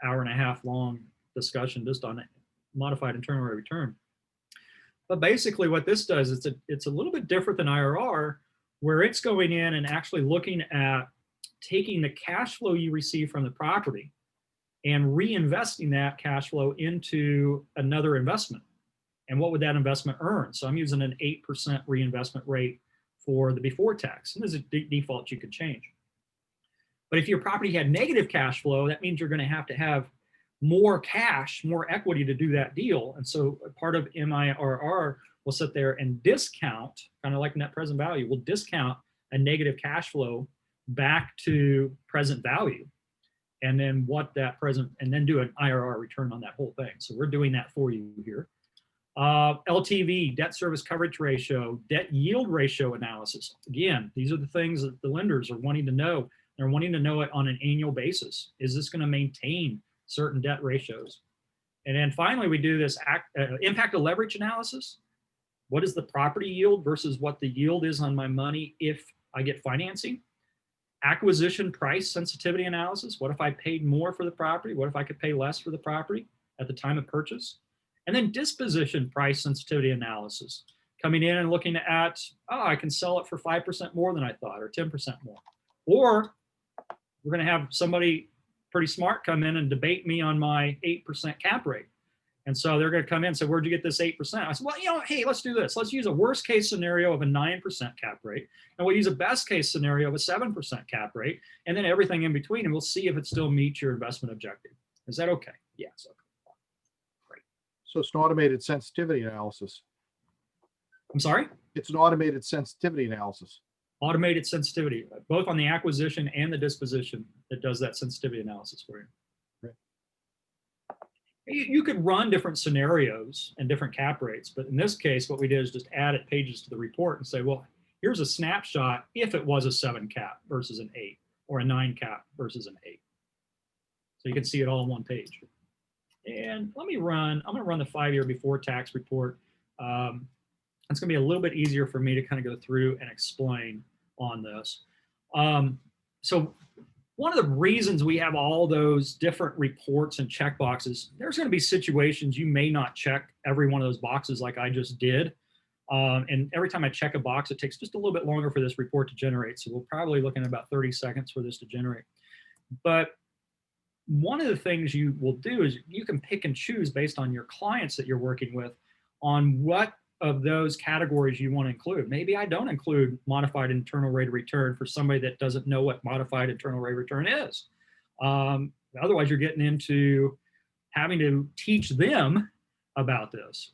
hour and a half long discussion just on modified internal rate of return. But basically what this does, it's a little bit different than IRR, where it's going in and actually looking at taking the cash flow you receive from the property and reinvesting that cash flow into another investment. And what would that investment earn? So I'm using an 8% reinvestment rate for the before tax. And there's a default you could change. But if your property had negative cash flow, that means you're going to have more cash, more equity to do that deal. And so part of MIRR will sit there and discount, kind of like net present value, will discount a negative cash flow back to present value. And then and then do an IRR return on that whole thing. So we're doing that for you here. LTV, debt service coverage ratio, debt yield ratio analysis. Again, these are the things that the lenders are wanting to know. They're wanting to know it on an annual basis. Is this going to maintain certain debt ratios? And then finally, we do this impact of leverage analysis. What is the property yield versus what the yield is on my money if I get financing? Acquisition price sensitivity analysis. What if I paid more for the property? What if I could pay less for the property at the time of purchase? And then disposition price sensitivity analysis, coming in and looking at, oh, I can sell it for 5% more than I thought, or 10% more. Or we're going to have somebody pretty smart come in and debate me on my 8% cap rate. And so they're going to come in and say, where'd you get this 8%? I said, well, you know, hey, let's do this. Let's use a worst case scenario of a 9% cap rate. And we'll use a best case scenario of a 7% cap rate. And then everything in between. And we'll see if it still meets your investment objective. Is that okay? Yes. Okay. So it's an automated sensitivity analysis. I'm sorry? It's an automated sensitivity analysis. Automated sensitivity, both on the acquisition and the disposition, that does that sensitivity analysis for you. Right. You could run different scenarios and different cap rates, but in this case, what we did is just added pages to the report and say, well, here's a snapshot if it was a 7 cap versus an 8, or a 9 cap versus an 8. So you can see it all on one page. And I'm going to run the 5-year before tax report. It's going to be a little bit easier for me to kind of go through and explain on this. So one of the reasons we have all those different reports and check boxes, there's going to be situations you may not check every one of those boxes like I just did. And every time I check a box, it takes just a little bit longer for this report to generate. So we're probably looking at about 30 seconds for this to generate. But one of the things you will do is you can pick and choose based on your clients that you're working with on what of those categories you want to include. Maybe I don't include modified internal rate of return for somebody that doesn't know what modified internal rate of return is. Otherwise, you're getting into having to teach them about this.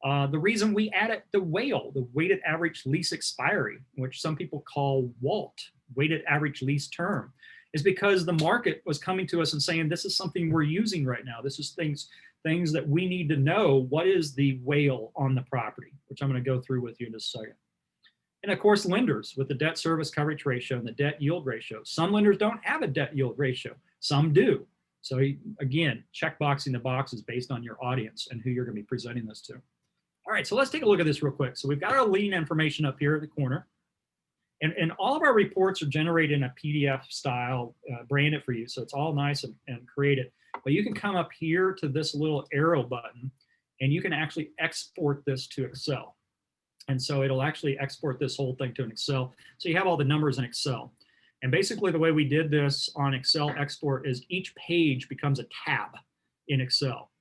The reason we added the WALE, the weighted average lease expiry, which some people call WALT, weighted average lease term, is because the market was coming to us and saying, this is something we're using right now. This is things that we need to know. What is the WALE on the property, which I'm going to go through with you in just a second. And of course, lenders with the debt service coverage ratio and the debt yield ratio. Some lenders don't have a debt yield ratio. Some do. So again, checkboxing the boxes based on your audience and who you're going to be presenting this to. All right, so let's take a look at this real quick. So we've got our lien information up here at the corner. And all of our reports are generated in a PDF style, branded for you. So it's all nice and created. But you can come up here to this little arrow button and you can actually export this to Excel. And so it'll actually export this whole thing to an Excel. So you have all the numbers in Excel. And basically the way we did this on Excel export is each page becomes a tab in Excel.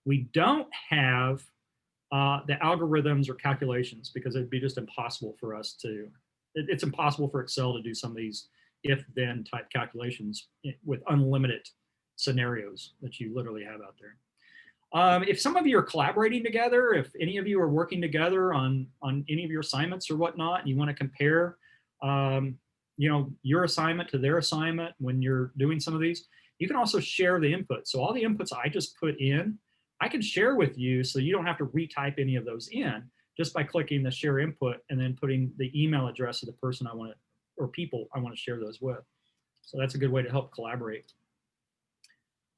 We don't have the algorithms or calculations because it'd be just impossible for us to, it's impossible for Excel to do some of these if-then type calculations with unlimited scenarios that you literally have out there. If some of you are collaborating together, if any of you are working together on any of your assignments or whatnot, and you want to compare, your assignment to their assignment when you're doing some of these, you can also share the input. So all the inputs I just put in, I can share with you so you don't have to retype any of those in just by clicking the share input and then putting the email address of the person I want to, or people I want to share those with. So that's a good way to help collaborate.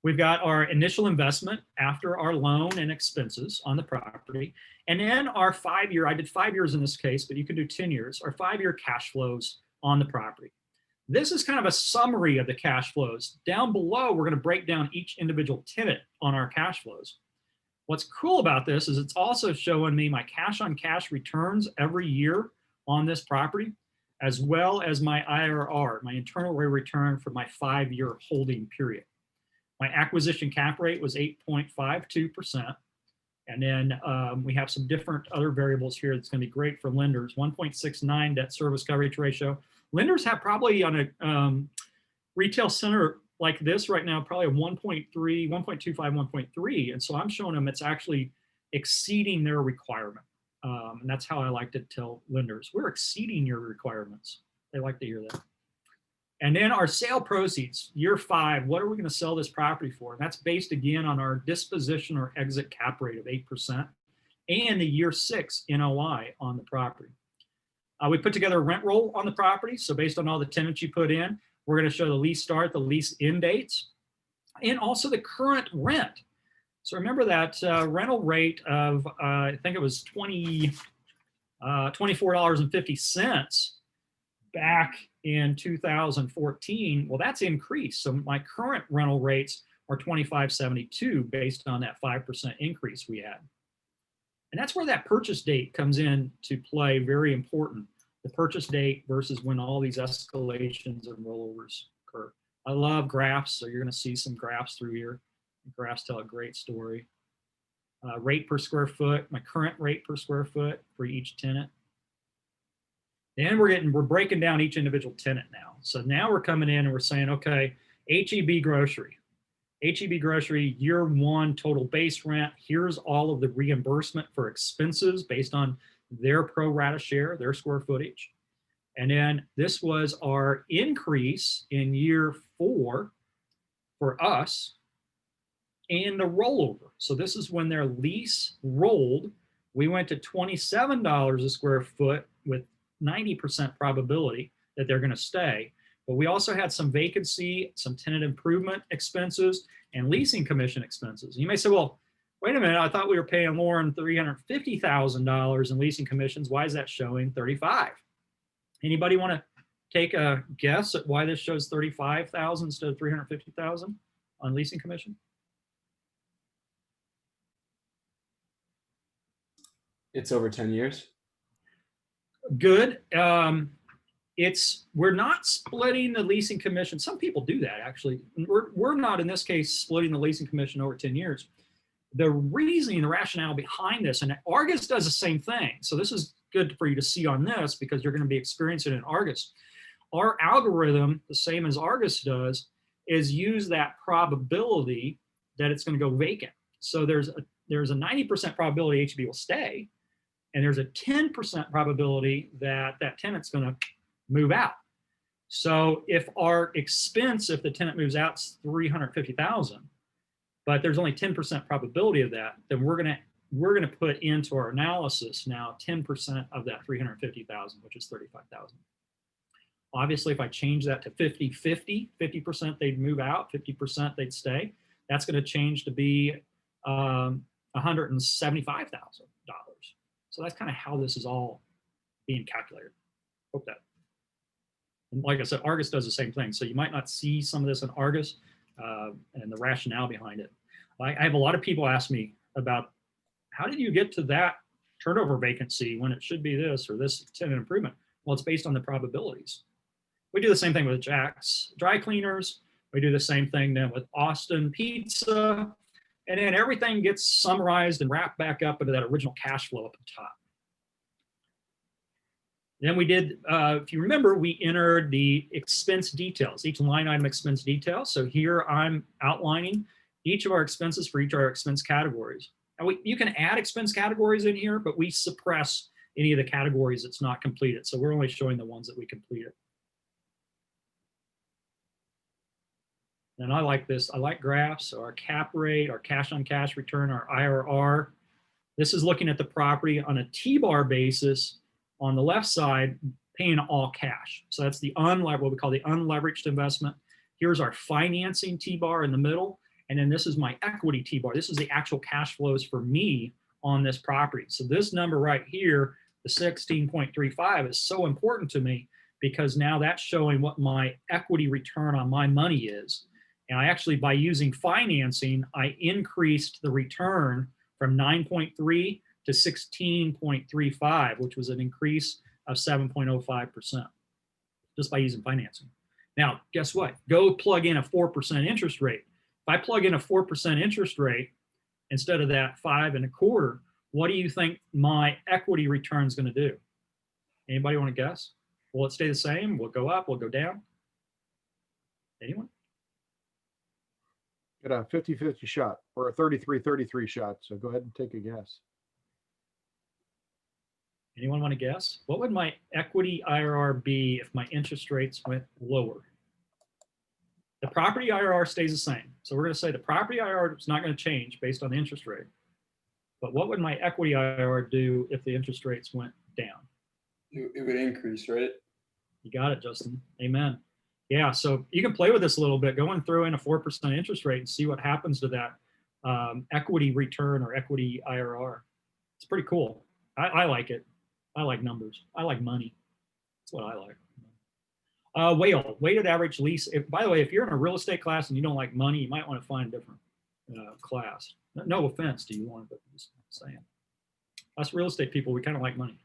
We've got our initial investment after our loan and expenses on the property. And then our 5-year, I did 5 years in this case, but you can do 10 years, our 5-year cash flows on the property. This is kind of a summary of the cash flows. Down below, we're going to break down each individual tenant on our cash flows. What's cool about this is it's also showing me my cash on cash returns every year on this property, as well as my IRR, my internal rate of return for my 5-year holding period. My acquisition cap rate was 8.52%. And then we have some different other variables here that's going to be great for lenders. 1.69 debt service coverage ratio. Lenders have probably on a retail center like this right now, probably a 1.3, 1.25, 1.3. And so I'm showing them it's actually exceeding their requirement. And that's how I like to tell lenders, we're exceeding your requirements. They like to hear that. And then our sale proceeds, year 5, what are we going to sell this property for? And that's based again on our disposition or exit cap rate of 8% and the year 6 NOI on the property. We put together a rent roll on the property. So based on all the tenants you put in, we're going to show the lease start, the lease end dates, and also the current rent. So remember that rental rate of, I think it was $24.50 back in 2014. Well, that's increased. So my current rental rates are $25.72 based on that 5% increase we had. And that's where that purchase date comes in to play, very important. The purchase date versus when all these escalations and rollovers occur. I love graphs, so you're going to see some graphs through here. The graphs tell a great story. Rate per square foot, my current rate per square foot for each tenant. And we're breaking down each individual tenant now. So now we're coming in and we're saying, okay, HEB Grocery. HEB Grocery, year 1 total base rent. Here's all of the reimbursement for expenses based on their pro rata share, their square footage. And then this was our increase in year 4 for us and the rollover. So this is when their lease rolled. We went to $27 a square foot with 90% probability that they're going to stay. But we also had some vacancy, some tenant improvement expenses, and leasing commission expenses. You may say, well, wait a minute, I thought we were paying more than $350,000 in leasing commissions. Why is that showing 35? Anybody want to take a guess at why this shows 35,000 instead of 350,000 on leasing commission? It's over 10 years. Good. We're not splitting the leasing commission. Some people do that, actually. We're not, in this case, splitting the leasing commission over 10 years. The reasoning, the rationale behind this, and Argus does the same thing. So this is good for you to see on this because you're going to be experiencing it in Argus. Our algorithm, the same as Argus does, is use that probability that it's going to go vacant. So there's a 90% probability HB will stay, and there's a 10% probability that that tenant's going to move out. So if our expense, if the tenant moves out, is $350,000, but there's only 10% probability of that, then we're gonna put into our analysis now 10% of that $350,000, which is $35,000. Obviously, if I change that to 50-50, 50% they'd move out, 50% they'd stay, that's going to change to be $175,000. So that's kind of how this is all being calculated. Hope that And like I said, Argus does the same thing. So you might not see some of this in Argus and the rationale behind it. I have a lot of people ask me about how did you get to that turnover vacancy when it should be this or this tenant improvement? Well, it's based on the probabilities. We do the same thing with Jack's Dry Cleaners. We do the same thing then with Austin Pizza. And then everything gets summarized and wrapped back up into that original cash flow up the top. Then we did, if you remember, we entered the expense details, each line item expense detail. So here I'm outlining each of our expenses for each of our expense categories. And you can add expense categories in here, but we suppress any of the categories that's not completed. So we're only showing the ones that we completed. And I like this. I like graphs. So our cap rate, our cash on cash return, our IRR. This is looking at the property on a T-bar basis. On the left side, paying all cash. So that's the what we call the unleveraged investment. Here's our financing T-bar in the middle. And then this is my equity T-bar. This is the actual cash flows for me on this property. So this number right here, the 16.35, is so important to me because now that's showing what my equity return on my money is. And I actually, by using financing, I increased the return from 9.3 to 16.35, which was an increase of 7.05% just by using financing. Now, guess what? Go plug in a 4% interest rate. If I plug in a 4% interest rate instead of that 5.25, what do you think my equity return is going to do? Anybody want to guess? Will it stay the same? Will it go up? Will it go down? Anyone? Get a 50-50 shot or a 33-33 shot. So go ahead and take a guess. Anyone want to guess? What would my equity IRR be if my interest rates went lower? The property IRR stays the same. So we're going to say the property IRR is not going to change based on the interest rate. But what would my equity IRR do if the interest rates went down? It would increase, right? You got it, Justin. Amen. Yeah, so you can play with this a little bit. Go and throw in a 4% interest rate and see what happens to that equity return or equity IRR. It's pretty cool. I like it. I like numbers. I like money. That's what I like. Whale, weighted average lease. By the way, if you're in a real estate class and you don't like money, you might want to find a different class. No offense to you, one, but just saying. Us real estate people, we kind of like money.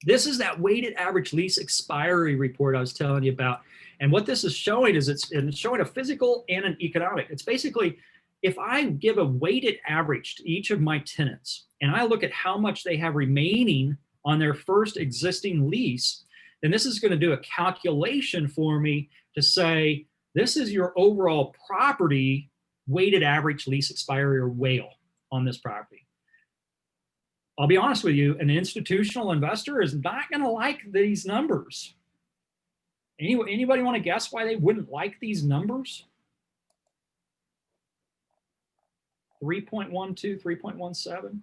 This is that weighted average lease expiry report I was telling you about. And what this is showing is it's showing a physical and an economic. It's basically, if I give a weighted average to each of my tenants and I look at how much they have remaining on their first existing lease, then this is going to do a calculation for me to say, this is your overall property weighted average lease expiry or WALE on this property. I'll be honest with you, an institutional investor is not going to like these numbers. Anybody want to guess why they wouldn't like these numbers? 3.12, 3.17.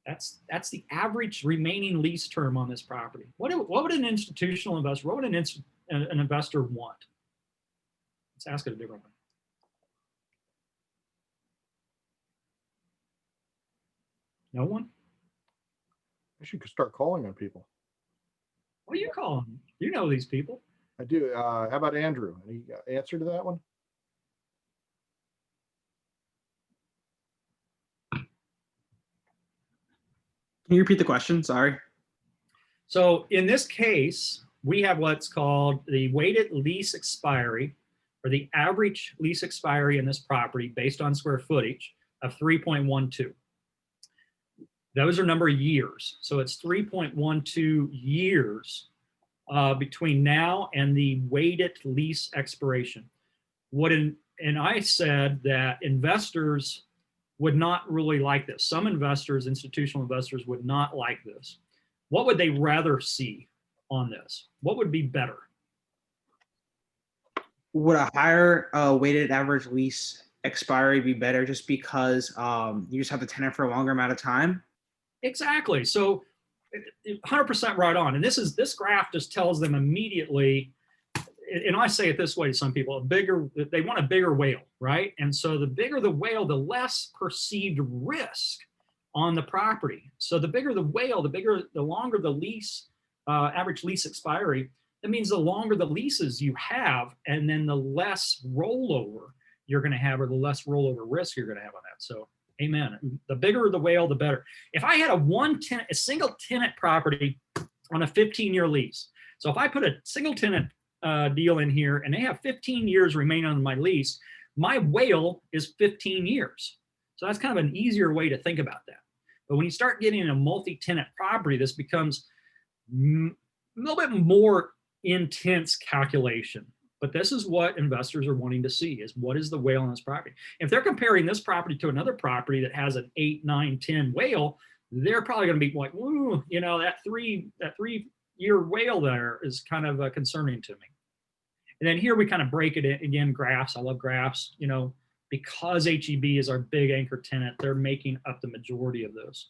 That's the average remaining lease term on this property. What would an institutional investor, what would an investor want? Let's ask it a different way. No one? I should start calling on people. What do you call them? You know these people. I do. How about Andrew? Any answer to that one? Can you repeat the question? Sorry. So in this case, we have what's called the weighted lease expiry, or the average lease expiry in this property based on square footage of 3.12. Those are number of years. So it's 3.12 years between now and the weighted lease expiration. And I said that investors would not really like this. Some investors, institutional investors, would not like this. What would they rather see on this? What would be better? Would a higher weighted average lease expiry be better just because you just have the tenant for a longer amount of time? Exactly. So 100% right on. And this graph just tells them immediately, and I say it this way to some people, they want a bigger whale, right? And so the bigger the whale, the less perceived risk on the property. So the bigger the whale, the longer the lease average lease expiry, that means the longer the leases you have, and then the less rollover you're going to have, or the less rollover risk you're going to have on that. So, amen. The bigger the whale, the better. If I had a single tenant property on a 15-year lease, so if I put a single tenant deal in here and they have 15 years remaining on my lease, my whale is 15 years. So that's kind of an easier way to think about that. But when you start getting a multi-tenant property, this becomes a little bit more intense calculation. But this is what investors are wanting to see, is what is the whale on this property. If they're comparing this property to another property that has an 8, 9, 10 whale, they're probably going to be like, ooh, you know, that 3-year whale there is kind of concerning to me. And then here we kind of break it in, again, graphs. I love graphs, you know, because HEB is our big anchor tenant, they're making up the majority of those.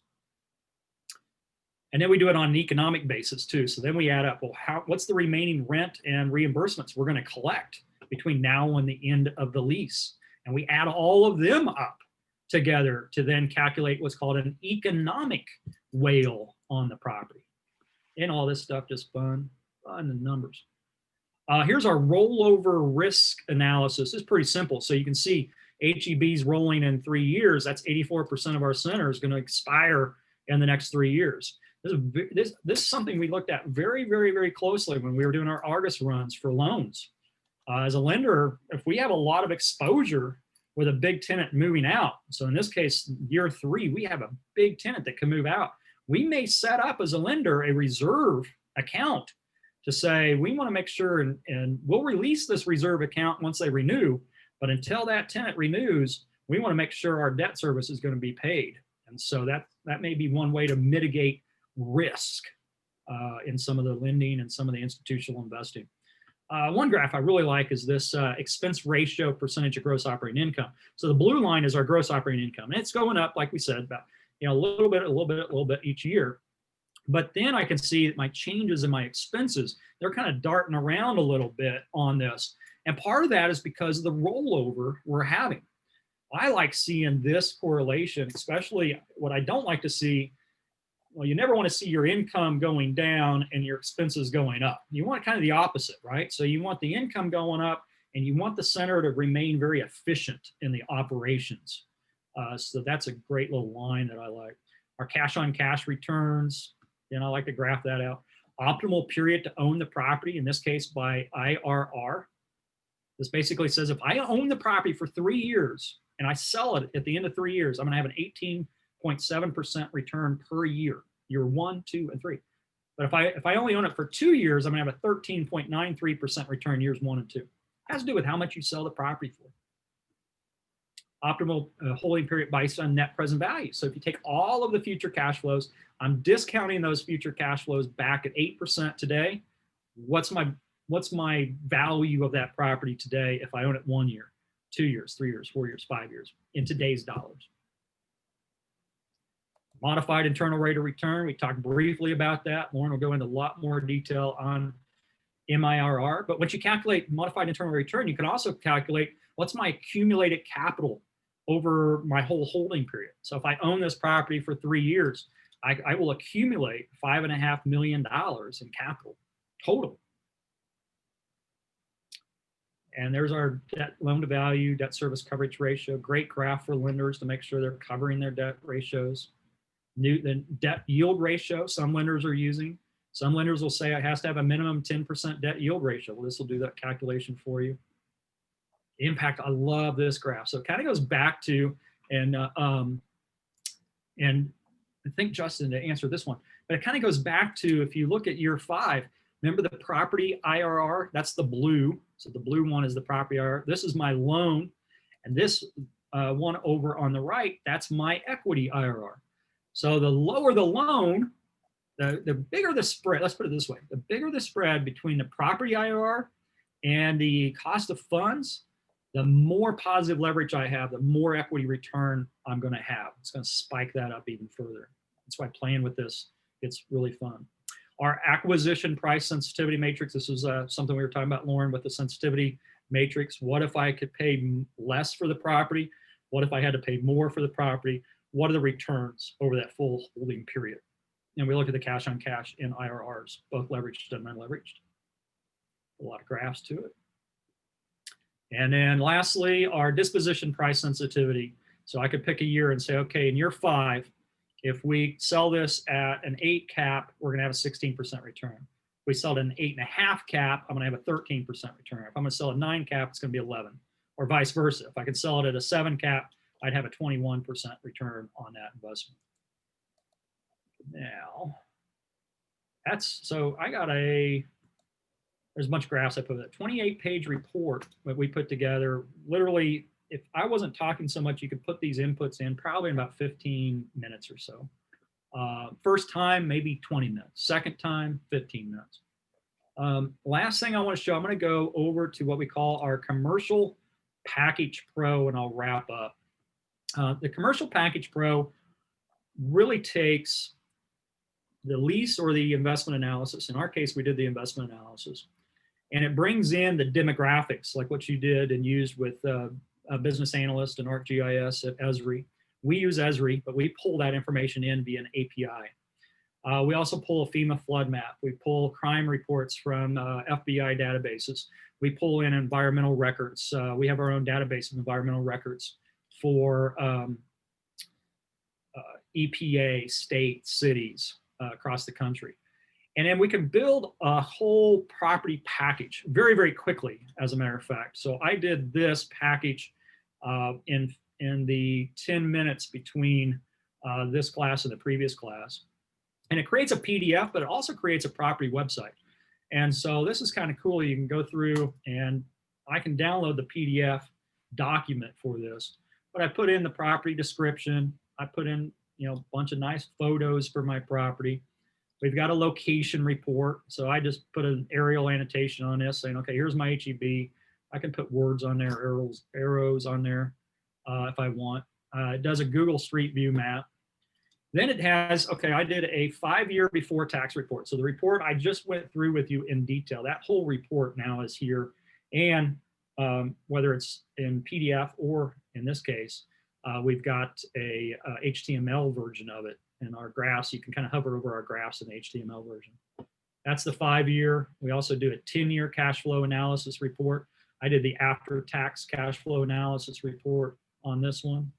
And then we do it on an economic basis too. So then we add up, well, what's the remaining rent and reimbursements we're going to collect between now and the end of the lease? And we add all of them up together to then calculate what's called an economic whale on the property. And all this stuff, just fun the numbers. Here's our rollover risk analysis. It's pretty simple. So you can see HEB's rolling in 3 years. That's 84% of our center is going to expire in the next 3 years. This is something we looked at very, very, very closely when we were doing our Argus runs for loans. As a lender, if we have a lot of exposure with a big tenant moving out, so in this case, year 3, we have a big tenant that can move out, we may set up as a lender a reserve account to say, we want to make sure, and we'll release this reserve account once they renew, but until that tenant renews, we want to make sure our debt service is going to be paid. And so that may be one way to mitigate risk in some of the lending and some of the institutional investing. One graph I really like is this expense ratio percentage of gross operating income. So the blue line is our gross operating income, and it's going up, like we said, about a little bit each year. But then I can see that my changes in my expenses, they're kind of darting around a little bit on this. And part of that is because of the rollover we're having. I like seeing this correlation, especially what I don't like to see. Well, you never want to see your income going down and your expenses going up. You want kind of the opposite, right? So you want the income going up and you want the center to remain very efficient in the operations. So that's a great little line that I like. Our cash on cash returns, I like to graph that out. Optimal period to own the property, in this case by IRR. This basically says if I own the property for 3 years and I sell it at the end of 3 years, I'm going to have an 18.7% return per year 1, 2, and 3. But if I only own it for 2 years, I'm going to have a 13.93% return years 1 and 2. It has to do with how much you sell the property for. Optimal holding period based on net present value. So if you take all of the future cash flows, I'm discounting those future cash flows back at 8% today. What's my value of that property today if I own it 1 year, 2 years, 3 years, 4 years, 5 years in today's dollars? Modified internal rate of return. We talked briefly about that. Lauren will go into a lot more detail on MIRR. But once you calculate modified internal rate of return, you can also calculate what's my accumulated capital over my whole holding period. So if I own this property for 3 years, I will accumulate $5.5 million in capital total. And there's our debt loan to value, debt service coverage ratio. Great graph for lenders to make sure they're covering their debt ratios. The debt yield ratio, some lenders are using. Some lenders will say it has to have a minimum 10% debt yield ratio. Well, this will do that calculation for you. Impact, I love this graph. So it kind of goes back to, and I think Justin to answer this one, but it kind of goes back to, if you look at year 5, remember the property IRR, that's the blue. So the blue one is the property IRR. This is my loan. And this one over on the right, that's my equity IRR. So the lower the loan, the bigger the spread, let's put it this way, the bigger the spread between the property IRR and the cost of funds, the more positive leverage I have, the more equity return I'm going to have. It's going to spike that up even further. That's why playing with this, it's really fun. Our acquisition price sensitivity matrix, this is something we were talking about, Lauren, with the sensitivity matrix. What if I could pay less for the property? What if I had to pay more for the property? What are the returns over that full holding period? And we look at the cash on cash and IRRs, both leveraged and unleveraged. A lot of graphs to it. And then lastly, our disposition price sensitivity. So I could pick a year and say, okay, in year 5, if we sell this at an 8 cap, we're gonna have a 16% return. If we sell it at an 8.5 cap, I'm gonna have a 13% return. If I'm gonna sell a 9 cap, it's gonna be 11, or vice versa. If I could sell it at a 7 cap, I'd have a 21% return on that investment. Now, so I got there's a bunch of graphs I put with it. 28-page report that we put together. Literally, if I wasn't talking so much, you could put these inputs in probably in about 15 minutes or so. First time, maybe 20 minutes. Second time, 15 minutes. Last thing I want to show, I'm going to go over to what we call our Commercial Package Pro, and I'll wrap up. The Commercial Package Pro really takes the lease or the investment analysis. In our case, we did the investment analysis. And it brings in the demographics, like what you did and used with a business analyst and ArcGIS at Esri. We use Esri, but we pull that information in via an API. We also pull a FEMA flood map. We pull crime reports from FBI databases. We pull in environmental records. We have our own database of environmental records for EPA, state, cities across the country. And then we can build a whole property package very, very quickly, as a matter of fact. So I did this package in the 10 minutes between this class and the previous class. And it creates a PDF, but it also creates a property website. And so this is kind of cool. You can go through and I can download the PDF document for this. But I put in the property description. I put in, a bunch of nice photos for my property. We've got a location report. So I just put an aerial annotation on this saying, okay, here's my HEB. I can put words on there, arrows on there if I want. It does a Google Street View map. Then it has, okay, I did a 5-year before tax report. So the report I just went through with you in detail, that whole report now is here. And whether it's in PDF or in this case, we've got a HTML version of it. And our graphs, you can kind of hover over our graphs in the HTML version. That's the 5-year. We also do a 10-year cash flow analysis report. I did the after-tax cash flow analysis report on this one.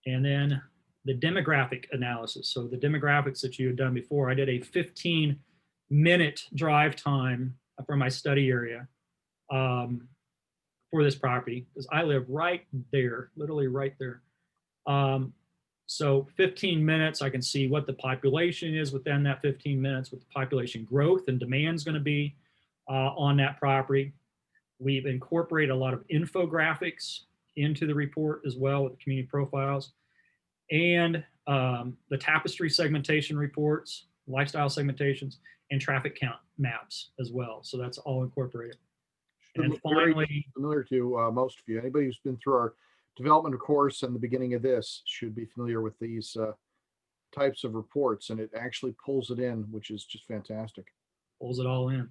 And then the demographic analysis. So the demographics that you had done before, I did a 15-minute drive time from my study area for this property, because I live right there, literally right there. So 15 minutes, I can see what the population is within that 15 minutes, what the population growth and demand is going to be on that property. We've incorporated a lot of infographics into the report as well with the community profiles, and the tapestry segmentation reports, lifestyle segmentations, and traffic count maps as well. So that's all incorporated. And finally, familiar to most of you. Anybody who's been through our development course and the beginning of this should be familiar with these types of reports, and it actually pulls it in, which is just fantastic. Pulls it all in.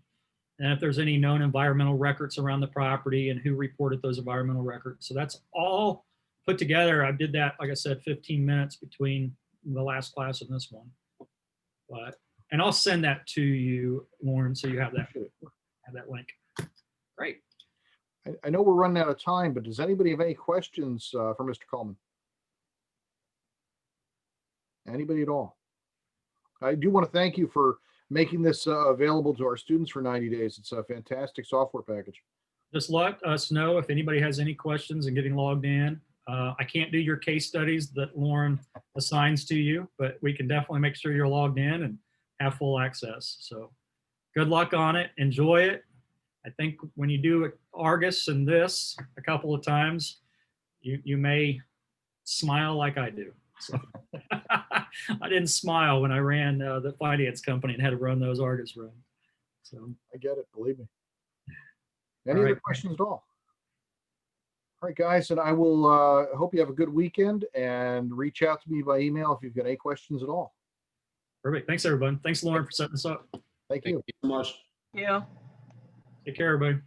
And if there's any known environmental records around the property and who reported those environmental records. So that's all put together. I did that, like I said, 15 minutes between the last class and this one. And I'll send that to you, Lauren, so you have that link. Great. I know we're running out of time, but does anybody have any questions for Mr. Coleman? Anybody at all? I do want to thank you for making this available to our students for 90 days. It's a fantastic software package. Just let us know if anybody has any questions and getting logged in. I can't do your case studies that Lauren assigns to you, but we can definitely make sure you're logged in and have full access. So good luck on it. Enjoy it. I think when you do Argus and this a couple of times, you may smile like I do. So I didn't smile when I ran the finance company and had to run those Argus runs. So I get it, believe me. Any other questions at all? All right, guys, and I will hope you have a good weekend, and reach out to me by email if you've got any questions at all. Perfect. Thanks, everyone. Thanks, Lauren, for setting this up. Thank you. Thank you so much. Yeah. Take care, everybody.